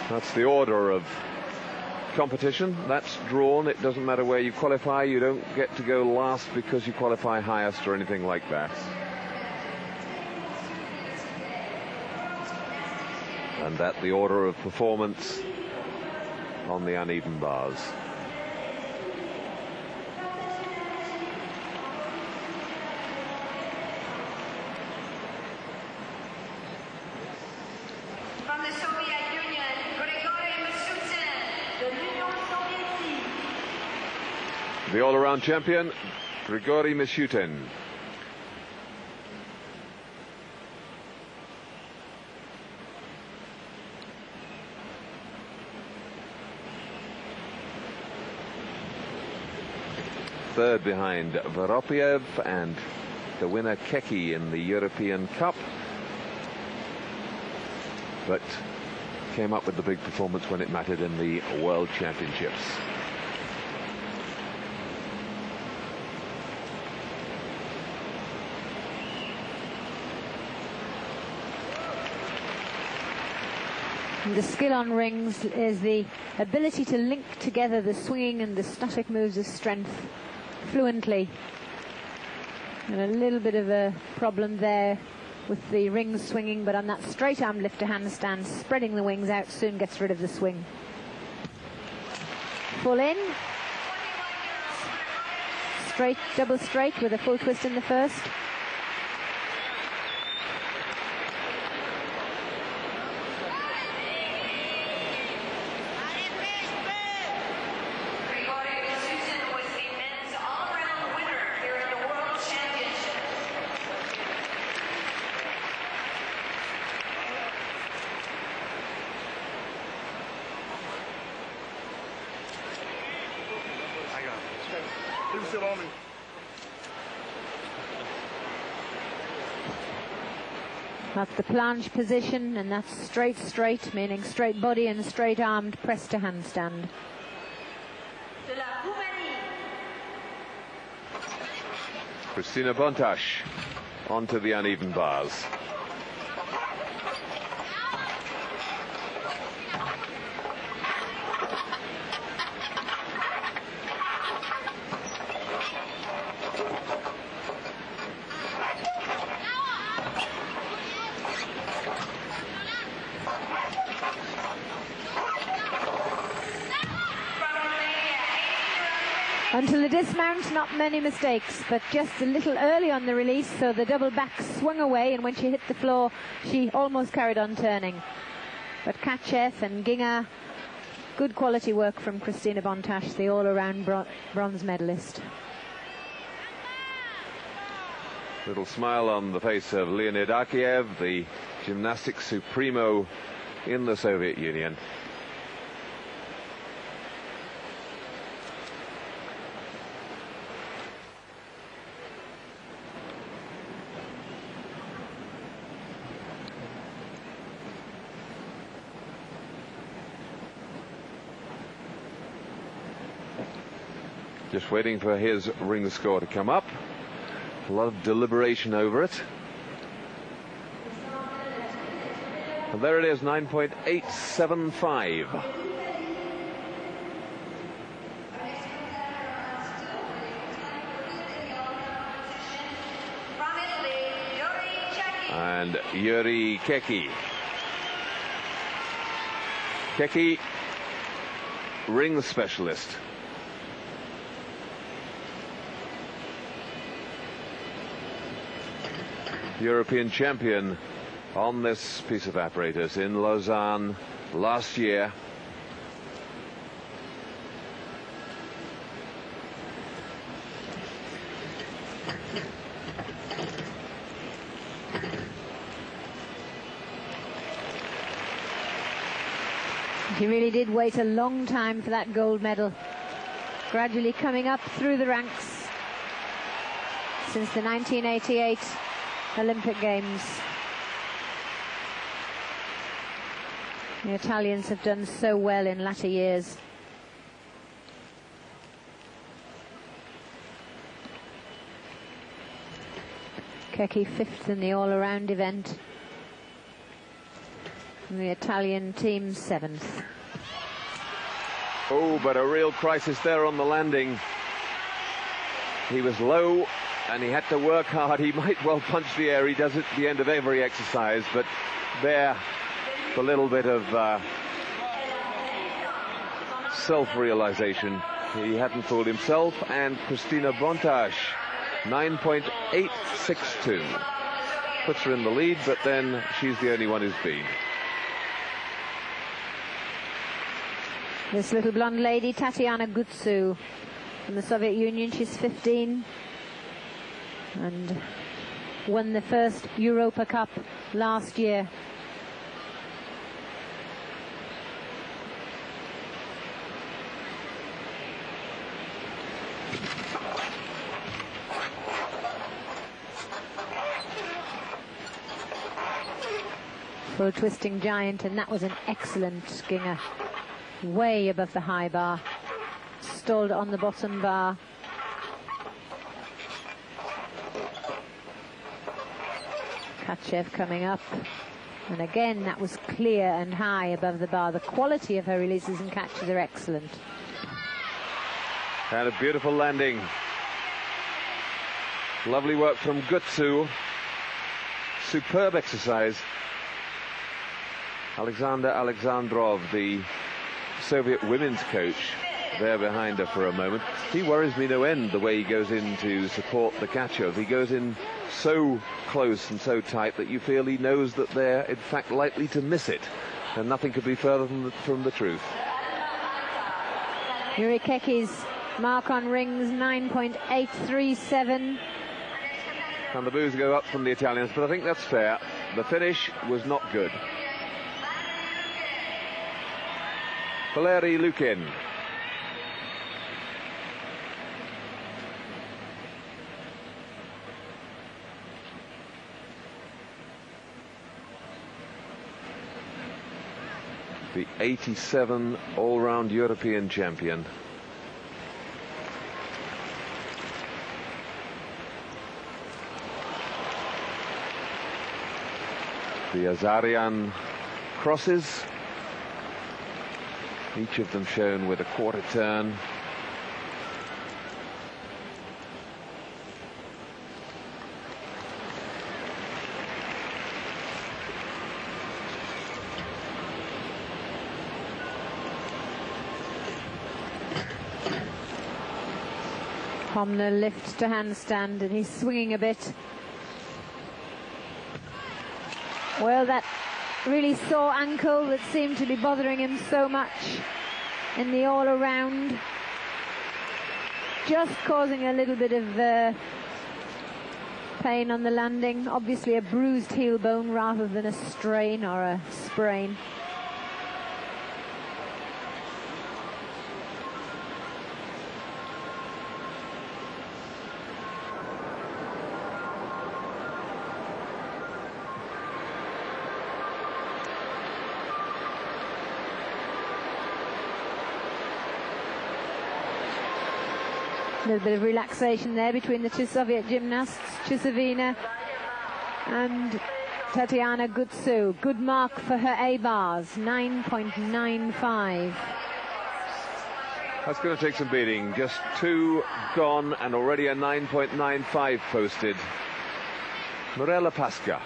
That's the order of competition. That's drawn. It doesn't matter where you qualify. You don't get to go last because you qualify highest or anything like that. And that the order of performance on the uneven bars. From the Soviet Union, Grigory Mishustin, the Union Soviétique. The all-around champion, Grigory Mishustin. Third behind Voropiev and the winner Keki in the European Cup, but came up with the big performance when it mattered in the World Championships. The skill on rings is the ability to link together the swinging and the static moves of strength fluently. And a little bit of a problem there with the rings swinging, but on that straight arm lifter handstand, spreading the wings out soon gets rid of the swing. Full in. Straight, double straight with a full twist in the first. That's the planche position, and that's straight, meaning straight body and straight armed press to handstand. De la Roumanie. Christina Bontas onto the uneven bars. Until the dismount, not many mistakes, but just a little early on the release, so the double back swung away, and when she hit the floor, she almost carried on turning. But Kachev and Ginga, good quality work from Christina Bontas, the all-around bronze medalist. Little smile on the face of Leonid Akiev, the gymnastics supremo in the Soviet Union. Just waiting for his ring score to come up. A lot of deliberation over it. And there it is, 9.875. And Yuri Keki. Keki, ring specialist. European champion on this piece of apparatus in Lausanne last year. He really did wait a long time for that gold medal. Gradually coming up through the ranks since the 1988 Olympic Games. The Italians have done so well in latter years. Kecki 5th in the all-around event. And the Italian team 7th. Oh, but a real crisis there on the landing. He was low and he had to work hard. He might well punch the air. He does it at the end of every exercise, but there, a little bit of self-realization. He hadn't fooled himself, and Christina Bontage, 9.862. Puts her in the lead, but then she's the only one who's been. This little blonde lady, Tatiana Gutsu, from the Soviet Union. She's 15 and won the first Europa Cup last year. Full twisting giant, and that was an excellent Ginger. Way above the high bar, stalled on the bottom bar. Kachev coming up, and again that was clear and high above the bar. The quality of her releases and catches are excellent. And a beautiful landing. Lovely work from Gutsu. Superb exercise. Alexander Alexandrov, the Soviet women's coach, there behind her for a moment. He worries me no end the way he goes in to support the Kachev. He goes in so close and so tight that you feel he knows that they're in fact likely to miss it, and nothing could be further from the truth. Yuri Kecki's mark on rings, 9.837. And the boos go up from the Italians, but I think that's fair. The finish was not good. Valeri Lukin. The 87 all-round European champion. The Azarian crosses, each of them shown with a quarter turn. Homner lifts to handstand and he's swinging a bit. Well, that really sore ankle that seemed to be bothering him so much in the all-around, just causing a little bit of pain on the landing. Obviously a bruised heel bone rather than a strain or a sprain. A little bit of relaxation there between the two Soviet gymnasts, Chusovina and Tatiana Gutsu. Good mark for her A-bars, 9.95. That's going to take some beating. Just two gone and already a 9.95 posted. Mirela Pasca.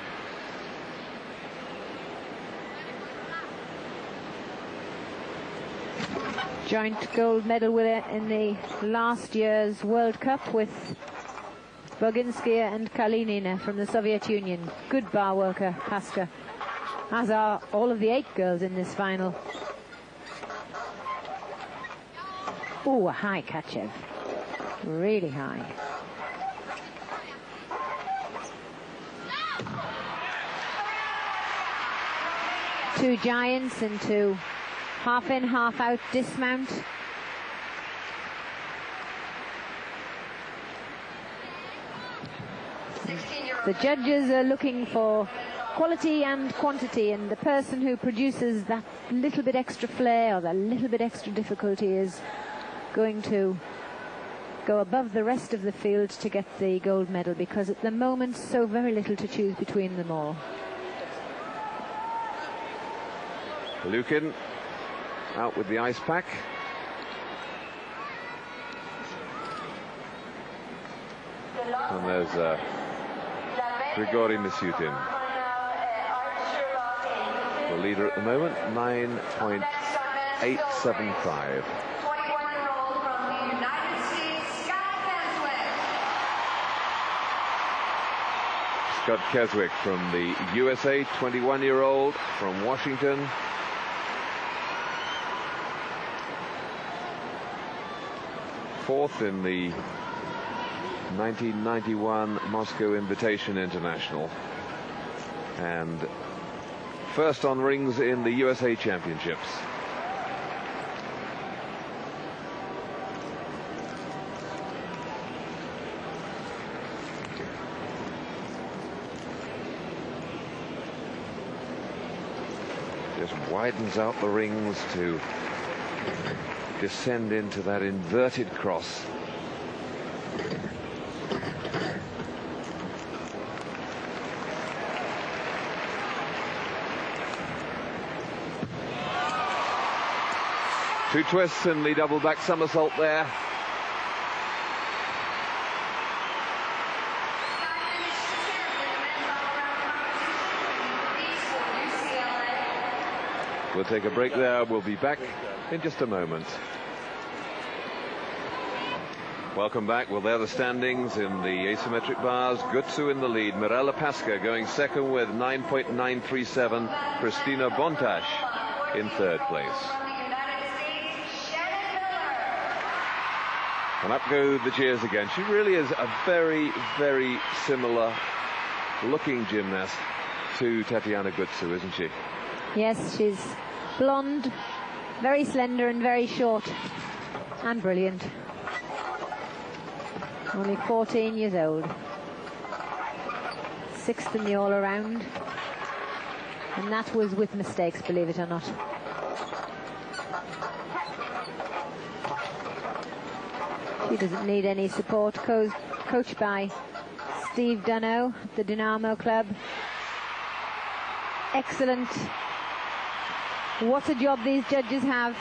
Joint gold medal winner in the last year's World Cup with Boginskaya and Kalinina from the Soviet Union. Good bar worker, Pasca, as are all of the 8 girls in this final. Oh, a high Kachev. Really high. Two giants into Half in, half out dismount. The judges are looking for quality and quantity, and the person who produces that little bit extra flair or that little bit extra difficulty is going to go above the rest of the field to get the gold medal, because at the moment so very little to choose between them all. Lukin out with the ice pack. And there's Grigory Misutin, the leader at the moment, 9.875. Scott Keswick from the USA, 21-year-old from Washington. Fourth in the 1991 Moscow Invitation International, and first on rings in the USA Championships. Just widens out the rings to descend into that inverted cross. Two twists and the double back somersault there. We'll take a break there. We'll be back in just a moment. Welcome back. Well, there are the standings in the asymmetric bars. Gutsu in the lead. Mirela Pasca going second with 9.937. Kristina Bontash in third place. And up go the cheers again. She really is a very, very similar looking gymnast to Tatiana Gutsu, isn't she? Yes, she's blonde, very slender and very short, and brilliant. Only 14 years old. Sixth in the all-around. And that was with mistakes, believe it or not. She doesn't need any support. Coached by Steve Dunno at the Dynamo Club. Excellent. What a job these judges have.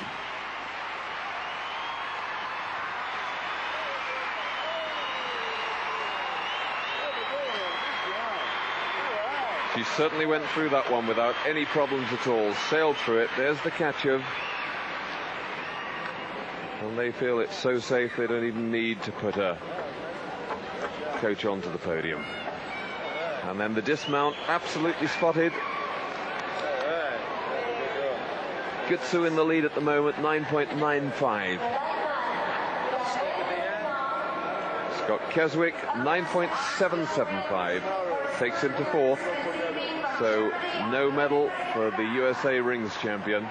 She certainly went through that one without any problems at all. Sailed through it. There's the Kachev. And they feel it's so safe they don't even need to put a coach onto the podium. And then the dismount, absolutely spotted. Gutsu in the lead at the moment, 9.95. Scott Keswick, 9.775. Takes him to fourth. So no medal for the USA Rings champion.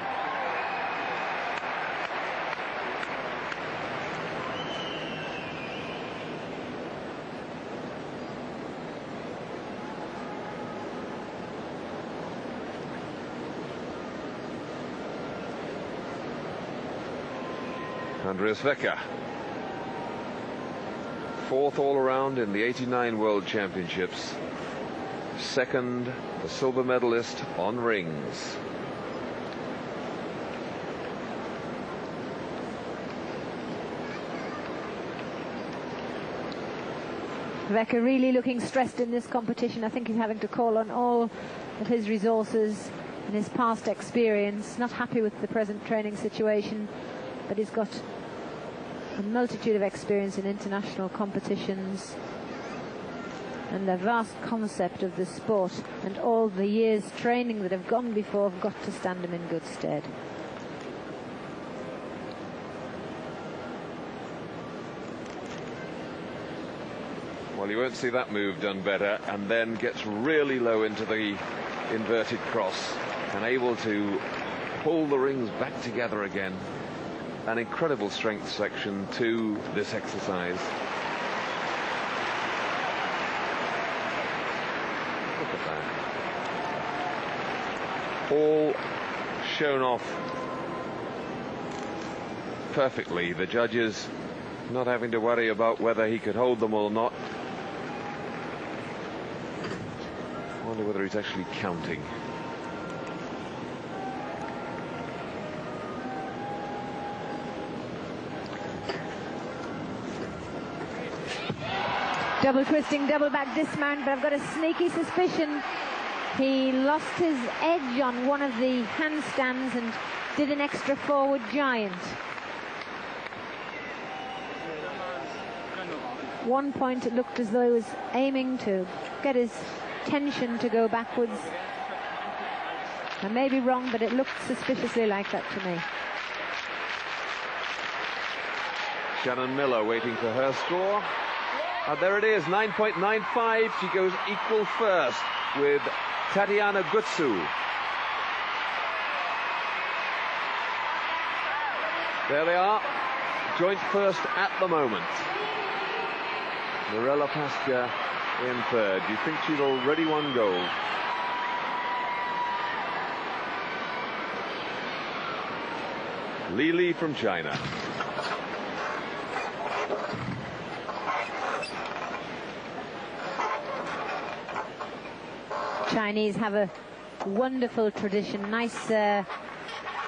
Andreas Wecker, fourth all around in the 89 World Championships, second, the silver medalist on rings. Wecker really looking stressed in this competition. I think he's having to call on all of his resources and his past experience. Not happy with the present training situation, but he's got a multitude of experience in international competitions and the vast concept of the sport, and all the years training that have gone before have got to stand him in good stead. Well, you won't see that move done better, and then gets really low into the inverted cross and able to pull the rings back together again. An incredible strength section to this exercise. Look at that. All shown off perfectly. The judges not having to worry about whether he could hold them or not. I wonder whether he's actually counting. Double twisting, double back dismount, but I've got a sneaky suspicion he lost his edge on one of the handstands and did an extra forward giant. One point it looked as though he was aiming to get his tension to go backwards. I may be wrong, but it looked suspiciously like that to me. Shannon Miller waiting for her score. And there it is, 9.95. She goes equal first with Tatiana Gutsu. There they are, joint first at the moment. Mirella Pasca in third. Do you think she's already won gold? Li Li from China. Chinese have a wonderful tradition. Nice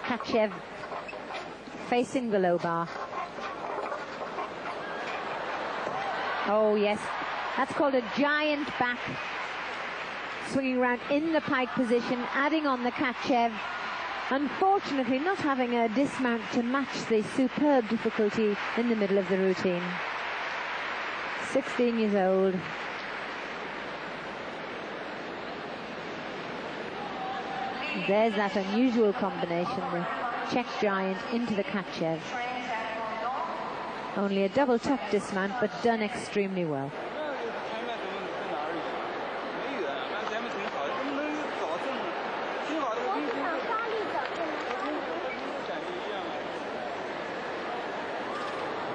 Kachev facing the low bar. Oh yes, that's called a giant back. Swinging around in the pike position, adding on the Kachev. Unfortunately not having a dismount to match the superb difficulty in the middle of the routine. 16 years old. There's that unusual combination, the Czech giant into the Kachev. Only a double tuck dismount, but done extremely well.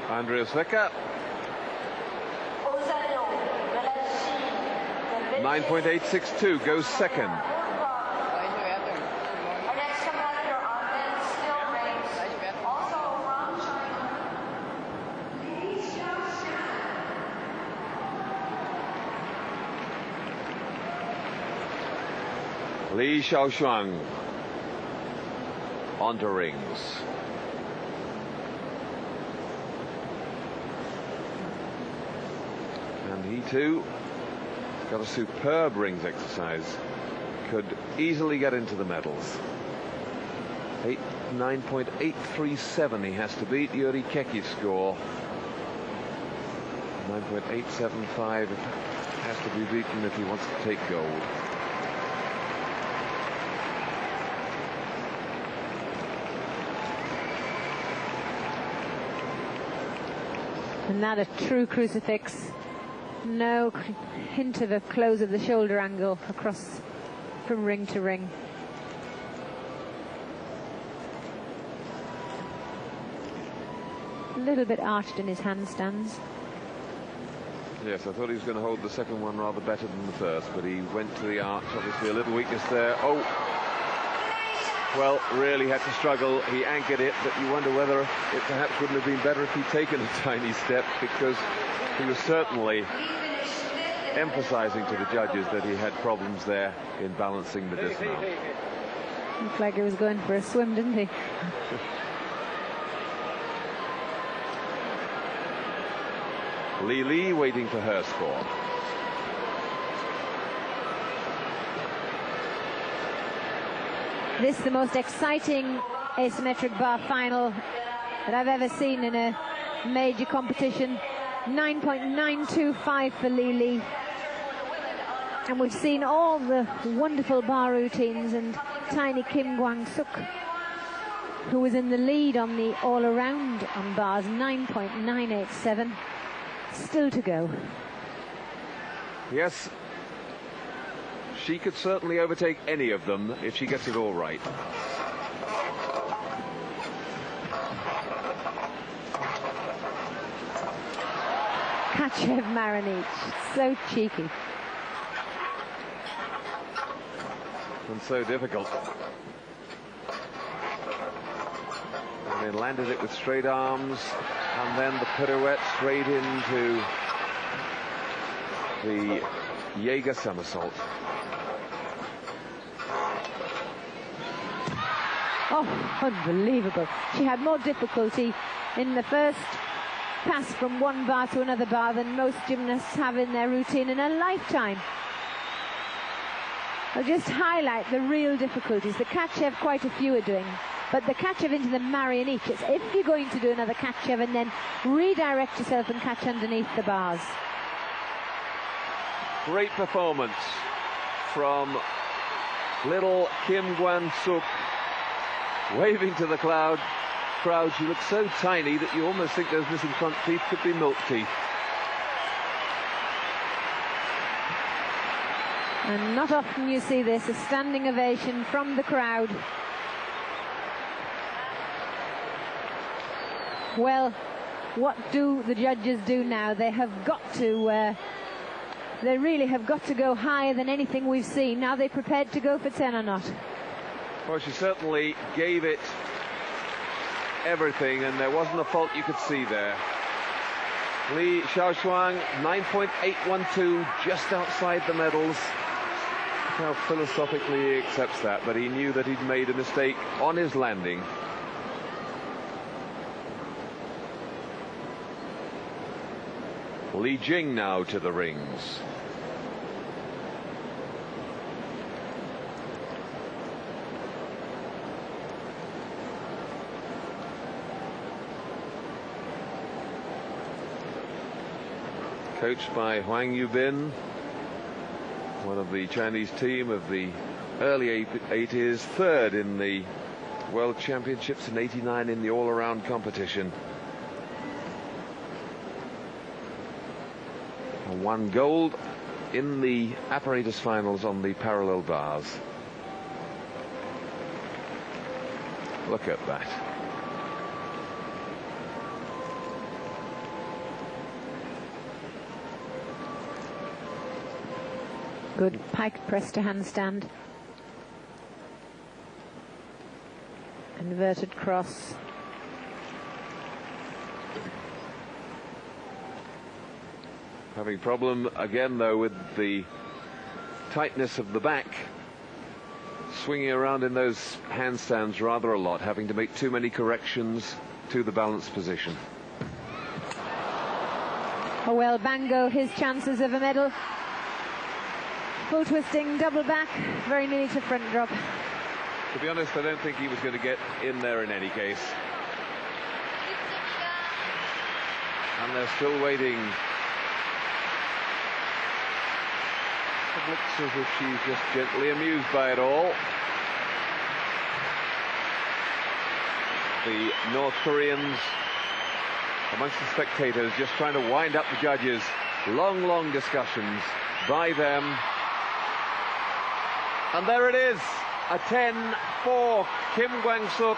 Andreas Wecker. 9.862 goes second. Li Xiaoshuang onto rings. And he too got a superb rings exercise. Could easily get into the medals. 9.837 he has to beat Yuri Keki's score. 9.875 has to be beaten if he wants to take gold. And that a true crucifix. No hint of a close of the shoulder angle across from ring to ring. A little bit arched in his handstands. Yes, I thought he was going to hold the second one rather better than the first, but he went to the arch. Obviously a little weakness there. Oh, well, really had to struggle. He anchored it, but you wonder whether it perhaps wouldn't have been better if he'd taken a tiny step, because he was certainly emphasizing to the judges that he had problems there in balancing the dismount. Looked like he was going for a swim, didn't he? Li Li waiting for her score. This is the most exciting asymmetric bar final that I've ever seen in a major competition. 9.925 for Li Li. And we've seen all the wonderful bar routines, and tiny Kim Gwang-suk, who was in the lead on the all-around on bars, 9.987. Still to go. Yes, she could certainly overtake any of them if she gets it all right. Kachev Marinich, so cheeky. And so difficult. And they landed it with straight arms, and then the pirouette straight into the Jaeger somersault. Oh, unbelievable. She had more difficulty in the first pass from one bar to another bar than most gymnasts have in their routine in a lifetime. I'll just highlight the real difficulties. The Kachev, quite a few are doing, but the Kachev into the Marinich, it's if you're going to do another Kachev and then redirect yourself and catch underneath the bars. Great performance from little Kim Gwang-suk, waving to the crowd. She looks so tiny that you almost think those missing front teeth could be milk teeth. And not often you see this, a standing ovation from the crowd. Well, what do the judges do now? They have got to, they really have got to go higher than anything we've seen. Now they're prepared to go for 10 or not? Well, she certainly gave it everything, and there wasn't a fault you could see there. Li Xiaoshuang, 9.812, just outside the medals. How philosophically he accepts that, but he knew that he'd made a mistake on his landing. Li Jing now to the rings. Coached by Huang Yubin, one of the Chinese team of the early 80s, third in the World Championships in '89 in the all-around competition. And won gold in the Apparatus finals on the parallel bars. Look at that. Good pike press to handstand. Inverted cross. Having problem again though with the tightness of the back. Swinging around in those handstands rather a lot, having to make too many corrections to the balanced position. Oh well, Bango, his chances of a medal. Full twisting, double back, very nearly to front drop. To be honest, I don't think he was going to get in there in any case. And they're still waiting. It looks as if she's just gently amused by it all. The North Koreans amongst the spectators just trying to wind up the judges. Long discussions by them. And there it is, a 10 for Kim Gwang-suk.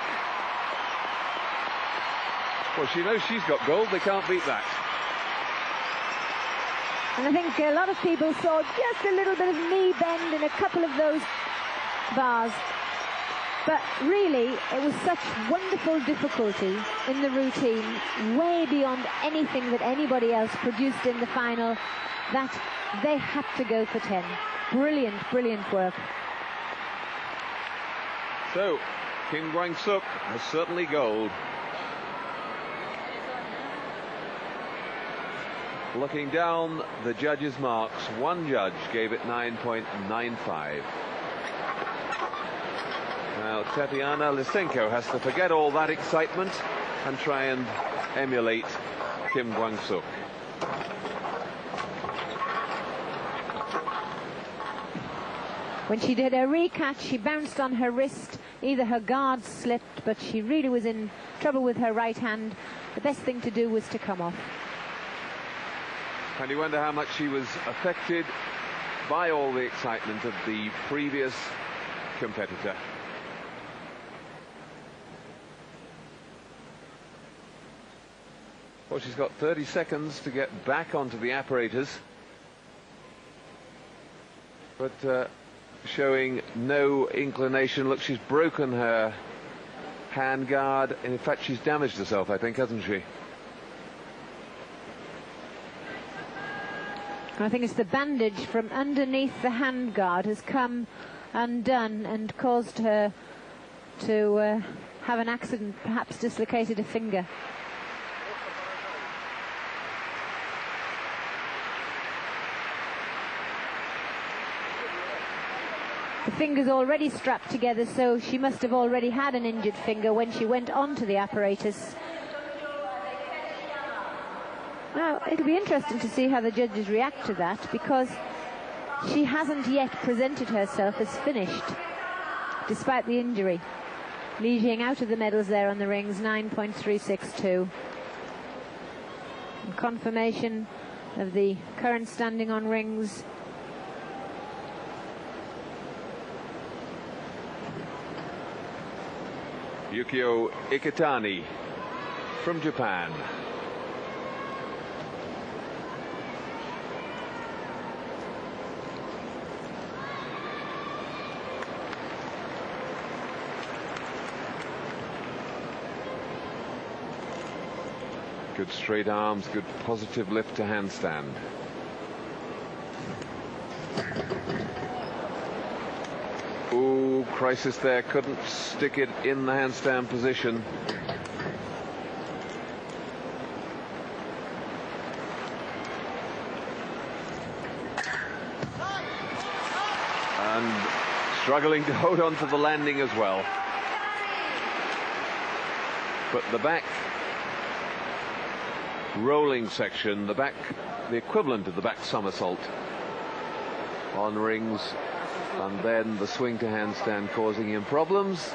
Well, she knows she's got gold, they can't beat that. And I think a lot of people saw just a little bit of knee bend in a couple of those bars. But really, it was such wonderful difficulty in the routine, way beyond anything that anybody else produced in the final, that they had to go for 10. Brilliant work. So, Kim Gwang-suk has certainly gold. Looking down the judges' marks, one judge gave it 9.95. Now, Tatiana Lysenko has to forget all that excitement and try and emulate Kim Gwang-suk. When she did her recatch, she bounced on her wrist. Either her guard slipped, but she really was in trouble with her right hand. The best thing to do was to come off. And you wonder how much she was affected by all the excitement of the previous competitor. Well, she's got 30 seconds to get back onto the apparatus, but showing no inclination. Look, she's broken her hand guard. In fact, she's damaged herself, I think, hasn't she? I think it's the bandage from underneath the hand guard has come undone and caused her to have an accident, perhaps dislocated a finger. The finger's already strapped together, so she must have already had an injured finger when she went onto the apparatus. Now, it'll be interesting to see how the judges react to that, because she hasn't yet presented herself as finished, despite the injury. Li Jing out of the medals there on the rings, 9.362. And confirmation of the current standing on rings. Yukio Iketani from Japan. Good straight arms, good positive lift to handstand. Ooh, crisis there, couldn't stick it in the handstand position. And struggling to hold on to the landing as well. But the back rolling section, the equivalent of the back somersault on rings, and then the swing to handstand causing him problems.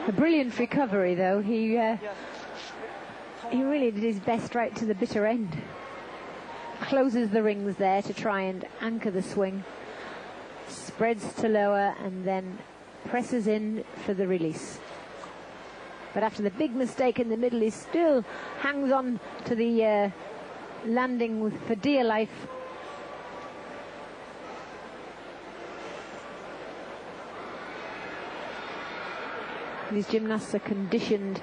A brilliant recovery, though. He really did his best right to the bitter end. Closes the rings there to try and anchor the swing. Spreads to lower and then presses in for the release. But after the big mistake in the middle, he still hangs on to the landing for dear life. These gymnasts are conditioned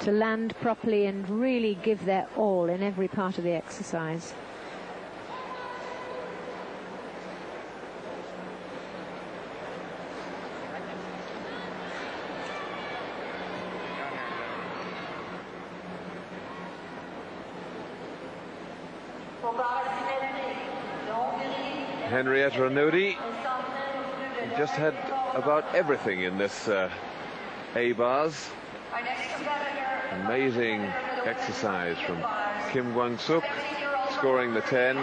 to land properly and really give their all in every part of the exercise. Henrietta Ranodi just had about everything in this A-bars. Amazing exercise from Kim Gwang-suk, scoring the 10.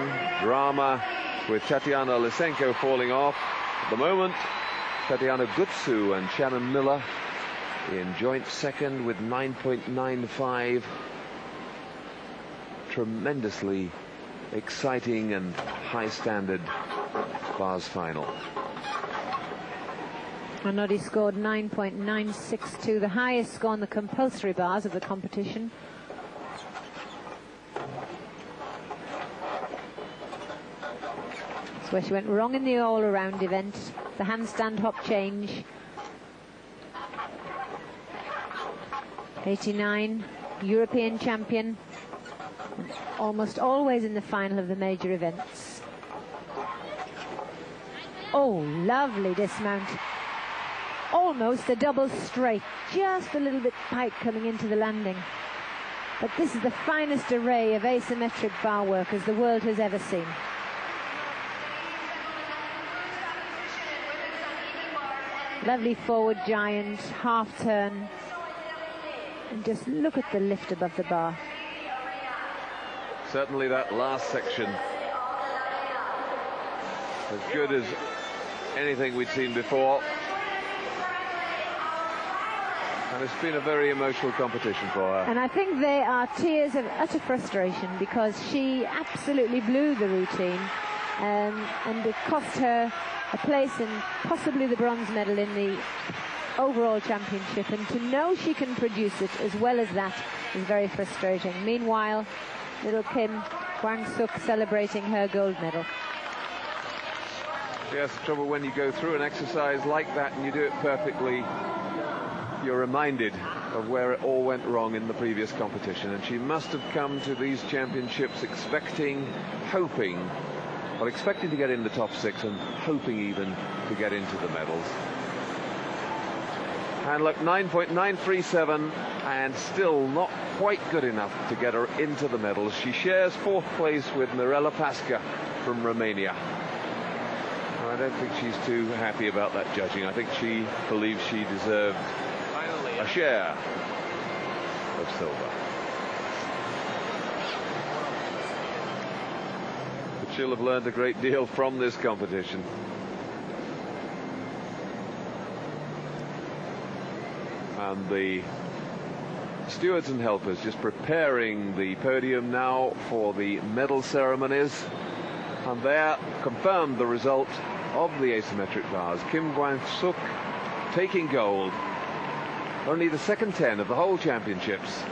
Drama with Tatiana Lysenko falling off. At the moment, Tatiana Gutsu and Shannon Miller in joint second with 9.95. Tremendously exciting and high standard bars final. Ranodi scored 9.962, the highest score on the compulsory bars of the competition. That's where she went wrong in the all-around event, the handstand hop change. 89, European champion, almost always in the final of the major events. Oh, lovely dismount. Almost a double straight, just a little bit tight coming into the landing. But this is the finest array of asymmetric bar work as the world has ever seen. Lovely forward giant, half turn. And just look at the lift above the bar. Certainly that last section, as good as anything we'd seen before. And it's been a very emotional competition for her. And I think they are tears of utter frustration, because she absolutely blew the routine, and it cost her a place in possibly the bronze medal in the overall championship, and to know she can produce it as well as that is very frustrating. Meanwhile, little Kim Kwang-suk celebrating her gold medal. Yes, the trouble when you go through an exercise like that and you do it perfectly, you're reminded of where it all went wrong in the previous competition, and she must have come to these championships expecting to get in the top 6 and hoping even to get into the medals. And look, 9.937, and still not quite good enough to get her into the medals. She shares 4th place with Mirela Pasca from Romania. I don't think she's too happy about that judging. I think she believes she deserved a share of silver. But she'll have learned a great deal from this competition. And the stewards and helpers just preparing the podium now for the medal ceremonies. And there confirmed the result of the asymmetric bars. Kim Kwang-suk taking gold. Only the second 10 of the whole championships.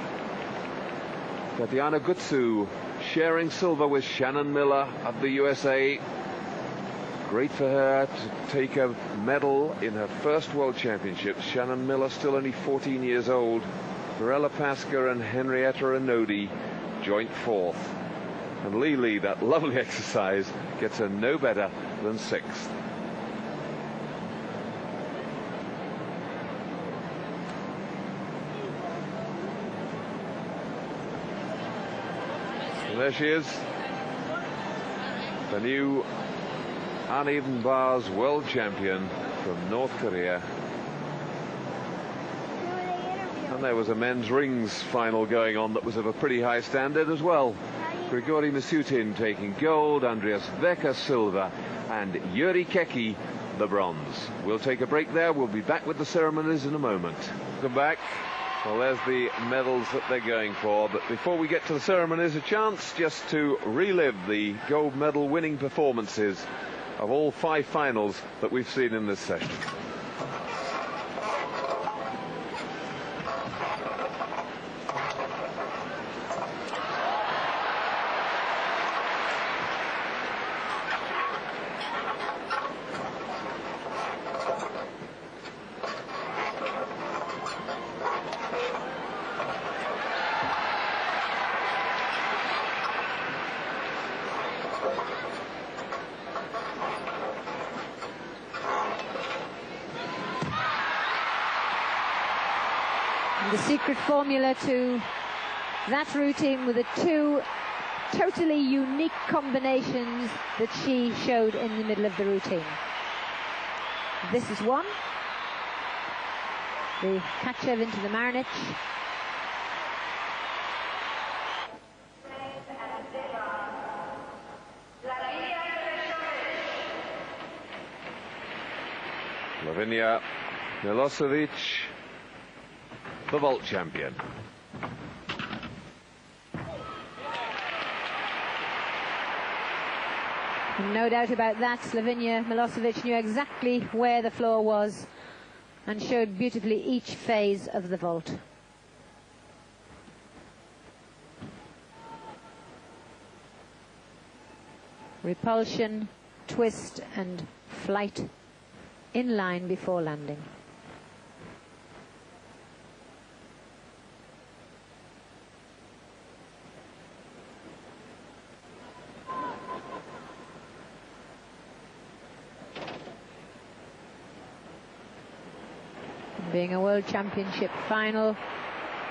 Tatiana Gutsu sharing silver with Shannon Miller of the USA. Great for her to take a medal in her first World Championships. Shannon Miller still only 14 years old. Mirela Pasca and Henrietta Anodi joint 4th. And Lee, that lovely exercise, gets her no better than 6th. And there she is, the new uneven bars world champion from North Korea. And there was a men's rings final going on that was of a pretty high standard as well. Grigory Misutin taking gold, Andreas Wecker silver, and Yuri Keki the bronze. We'll take a break there. We'll be back with the ceremonies in a moment. Come back. Well, there's the medals that they're going for. But before we get to the ceremonies, a chance just to relive the gold medal winning performances of all 5 finals that we've seen in this session. The secret formula to that routine were the 2 totally unique combinations that she showed in the middle of the routine. This is one. The Kachev into the Marinich. Lavinia Milosevic, the vault champion. No doubt about that. Lavinia Milosevic knew exactly where the floor was and showed beautifully each phase of the vault. Repulsion, twist and flight in line before landing. Being a World Championship final,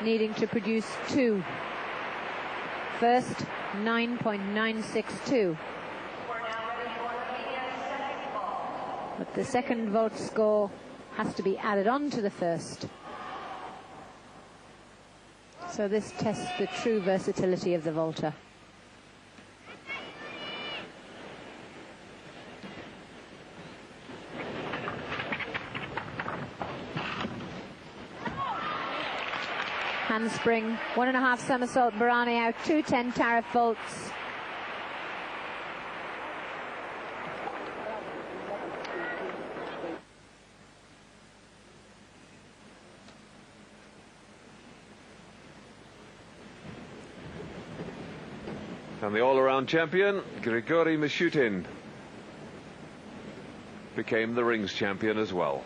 needing to produce 2. First, 9.962. But the second vault score has to be added on to the first. So this tests the true versatility of the vaulter. Handspring, 1.5 somersault Barani out, 210 tariff vaults. And the all-around champion, Grigory Mishutin, became the rings champion as well.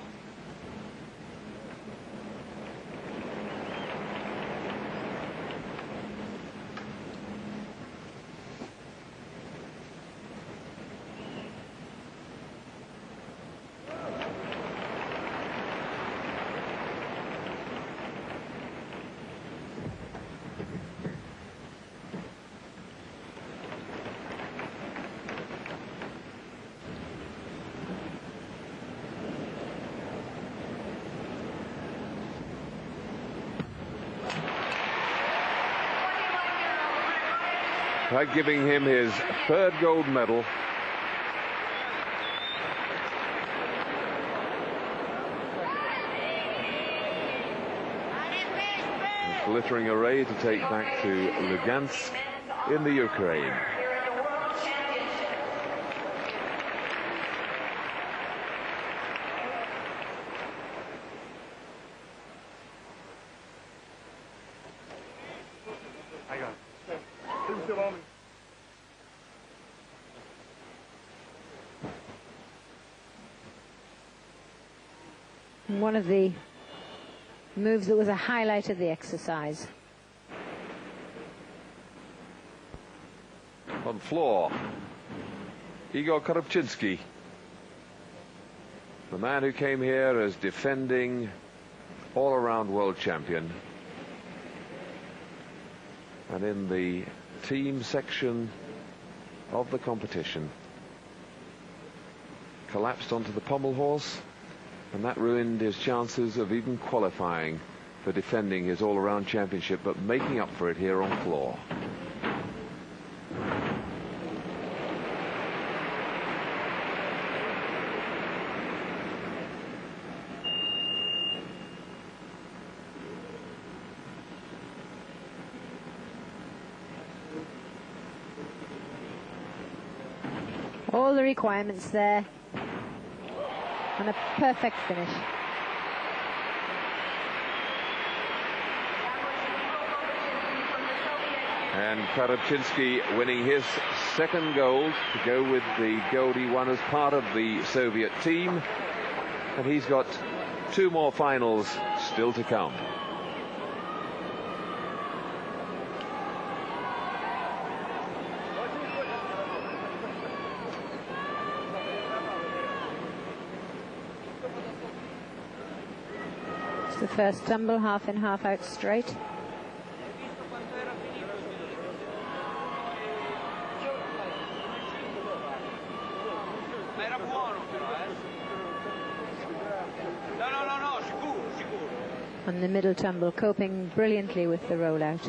By giving him his third gold medal. A glittering array to take back to Lugansk in the Ukraine. One of the moves that was a highlight of the exercise. On floor, Igor Korobchinsky, the man who came here as defending all-around world champion, and in the team section of the competition collapsed onto the pommel horse, and that ruined his chances of even qualifying for defending his all-around championship, but making up for it here on floor. All the requirements there, and a perfect finish. And Korobchinsky winning his second gold to go with the gold he won as part of the Soviet team. And he's got 2 more finals still to come. The first tumble, half in, half out straight. And the middle tumble, coping brilliantly with the rollout.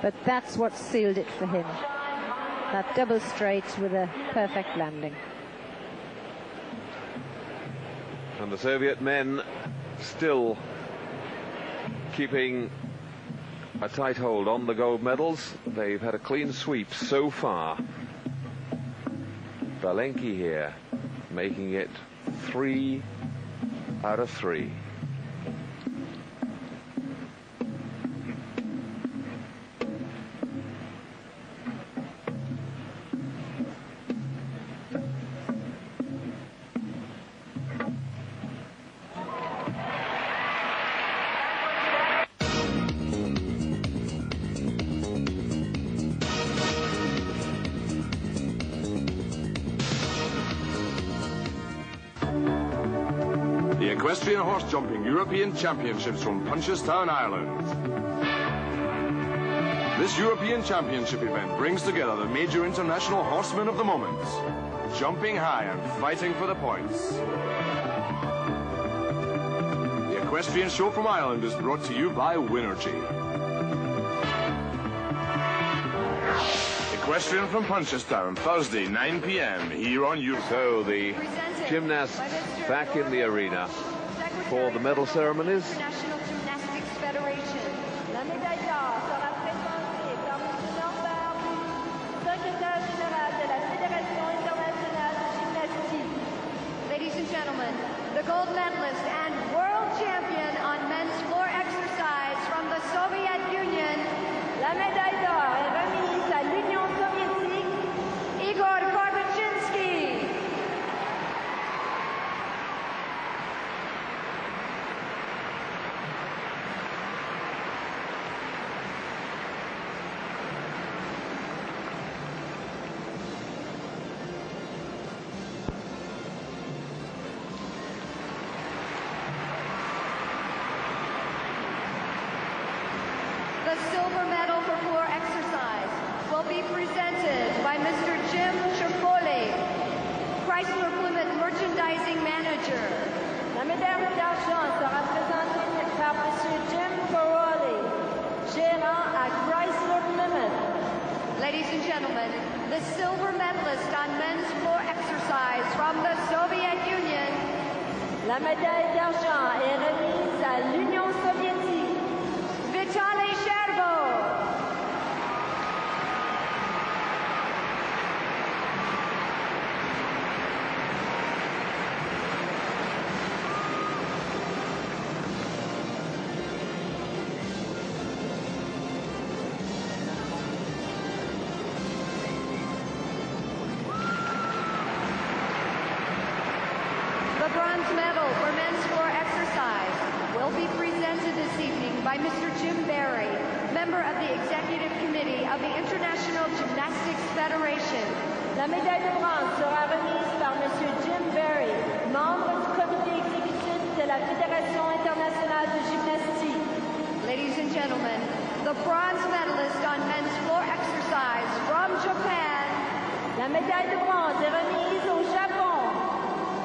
But that's what sealed it for him. That double straight with a perfect landing. And the Soviet men still keeping a tight hold on the gold medals. They've had a clean sweep so far. Valenki here making it 3 out of 3. The Equestrian Horse Jumping European Championships from Punchestown, Ireland. This European Championship event brings together the major international horsemen of the moment, jumping high and fighting for the points. The Equestrian Show from Ireland is brought to you by Winergy. Equestrian from Punchestown, Thursday, 9 p.m. here on Eurosport. So the gymnasts back in the arena for the medal ceremonies. National Gymnastics Federation. La médaille d'or sera présentée par M. Norbert, secrétaire général de la Fédération internationale de gymnastique. Ladies and gentlemen, the gold medalist and world champion on Ladies and gentlemen, the silver medalist on men's floor exercise from the Soviet Union. La médaille d'argent est remise à l'Union soviétique. Vitaly Sherbo. The bronze medal for men's floor exercise will be presented this evening by Mr. Jim Barry, member of the Executive Committee of the International Gymnastics Federation. La médaille de bronze sera remise par Monsieur Jim Barry, membre du comité exécutif de la Fédération internationale de gymnastique. Ladies and gentlemen, the bronze medalist on men's floor exercise from Japan, La médaille de bronze est remise au Japon.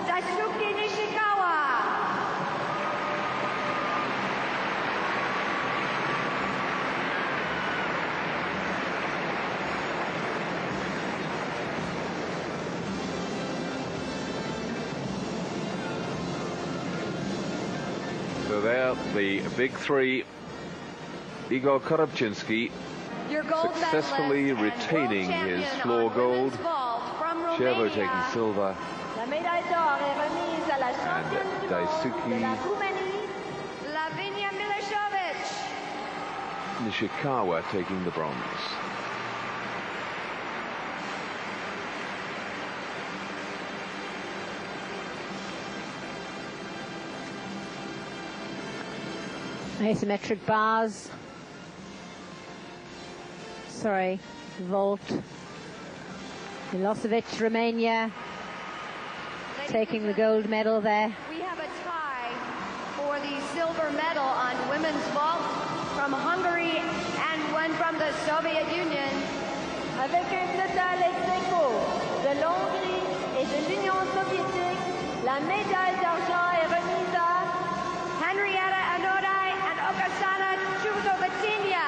Daisuke Nishikawa. So there, the big three. Igor Korobczynski Your gold successfully medalist and retaining world his champion floor on gold. women's vault from Sherbo Romania. taking silver. La médaille d'or est remise à la championne du monde Daisuke de la Roumanie. Lavinia Milicevic. Nishikawa taking the bronze. Asymmetric bars. Sorry, vault. Milosevic, Romania, taking the gold medal there. We have a tie for the silver medal on women's vault from Hungary and one from the Soviet Union. Avec un total ex aequo de l'Hongrie et de l'Union soviétique, la médaille d'argent est remise à Henrietta Anodai and Oksana Chusovitina.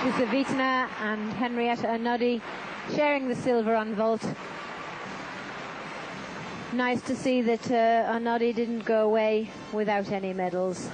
Chusovitina and Henrietta Anodi sharing the silver on vault. Nice to see that Anodi didn't go away without any medals.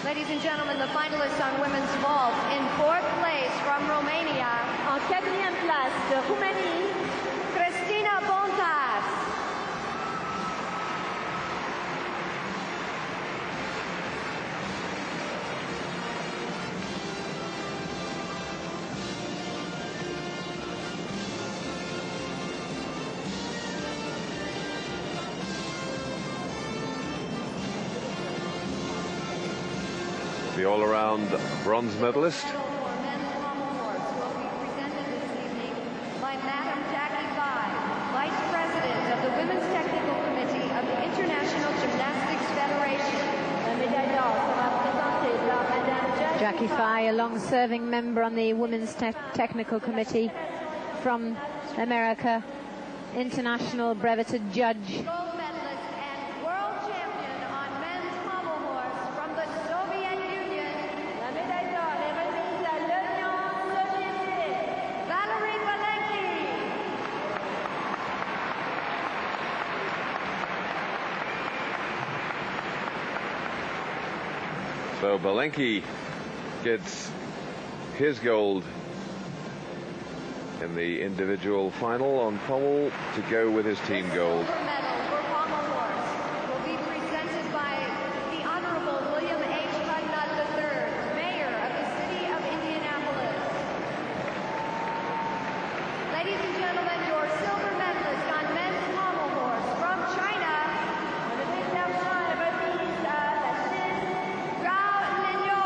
Ladies and gentlemen, the finalists on women's vault in fourth place from Romania, en quatrième place de Roumanie, Cristina Bontas. The all-around bronze medalist. Medal for men's pommel horse will be presented this evening by Madam Jackie Bai, Vice President of the Women's Technical Committee of the International Gymnastics Federation. la médaille d'or sera présentée par Madame Jackie Fye, a long-serving member on the Women's Technical Committee from America, international breveted judge. Gold medalist and world champion on men's pommel horse from the Soviet Union, La médaille d'or est remise à l'Union soviétique. Valerie Valenki. So Balenki gets his gold in the individual final on pommel to go with his team gold. Silver medal for pommel horse will be presented by the Honorable William H. Hudnut III, Mayor of the City of Indianapolis. Ladies and gentlemen, your silver medalist on men's pommel horse from China, La médaille d'argent est remise à la Chine. Gao Linyo.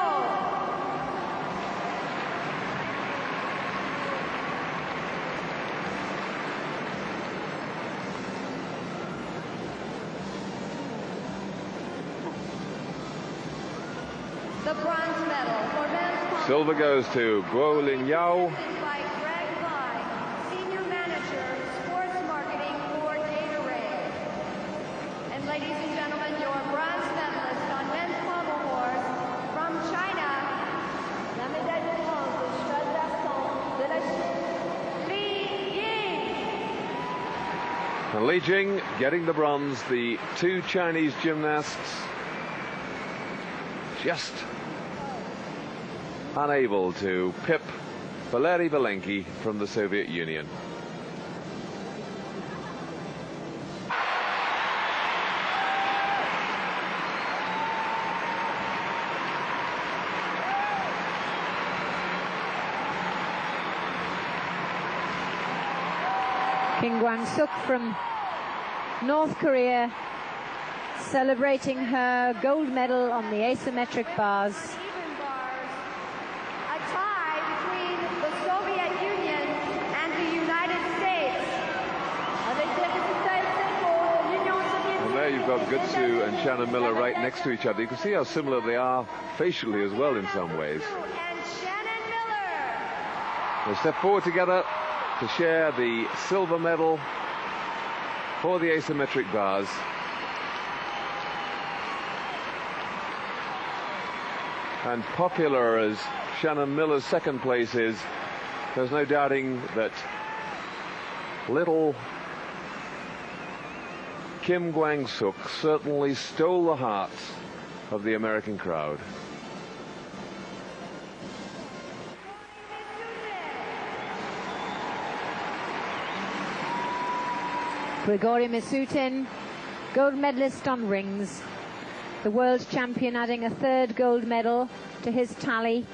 The bronze medal for men's Silver goes to Guo Lin Yao. by Greg Vine, Senior Manager, Sports Marketing for Gatorade. And ladies and gentlemen, your bronze medalist on men's pommel horse from China, La médaille de bronze au cheval d'arçon de la Chine. Li Ying. And Li Jing getting the bronze. The two Chinese gymnasts just unable to pip Valery Valenki from the Soviet Union. Kim Gwang-suk from North Korea celebrating her gold medal on the asymmetric bars. Even bars. A tie between the Soviet Union and the United States. Avec des résultats ex aequo, l'Union soviétique. And there you've got Gutsu and Shannon Miller right next to each other. You can see how similar they are facially as well in some ways. And Shannon Miller. They step forward together to share the silver medal for the asymmetric bars. And popular as Shannon Miller's second place is, there's no doubting that little Kim Gwang-suk certainly stole the hearts of the American crowd. Grigory Misutin, gold medalist on rings. The world champion adding a third gold medal to his tally.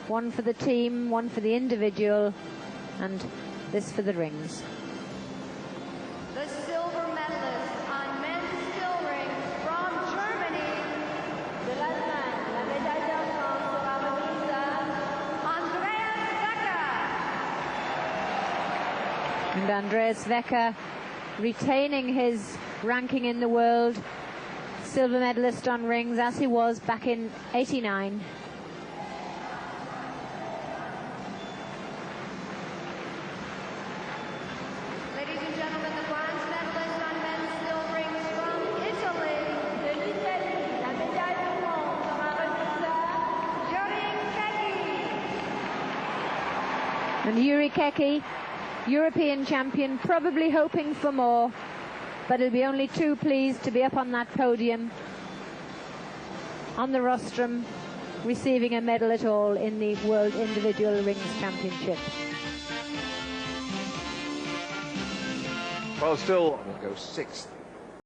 One for the team, one for the individual, and this for the rings. The silver medalist on men's still rings from Germany, De l'Allemagne, la médaille d'argent sera remise à Andreas Wecker. And Andreas Wecker retaining his ranking in the world, silver medalist on rings as he was back in '89. Ladies and gentlemen, the bronze medalist on men's still rings from Italy, de l'Italie. La médaille de bronze sera remise à Yuri Keki. And Yuri Keki, European champion, probably hoping for more, but he'll be only too pleased to be up on that podium on the rostrum, receiving a medal at all in the World Individual Rings Championship. Well, still Will go sixth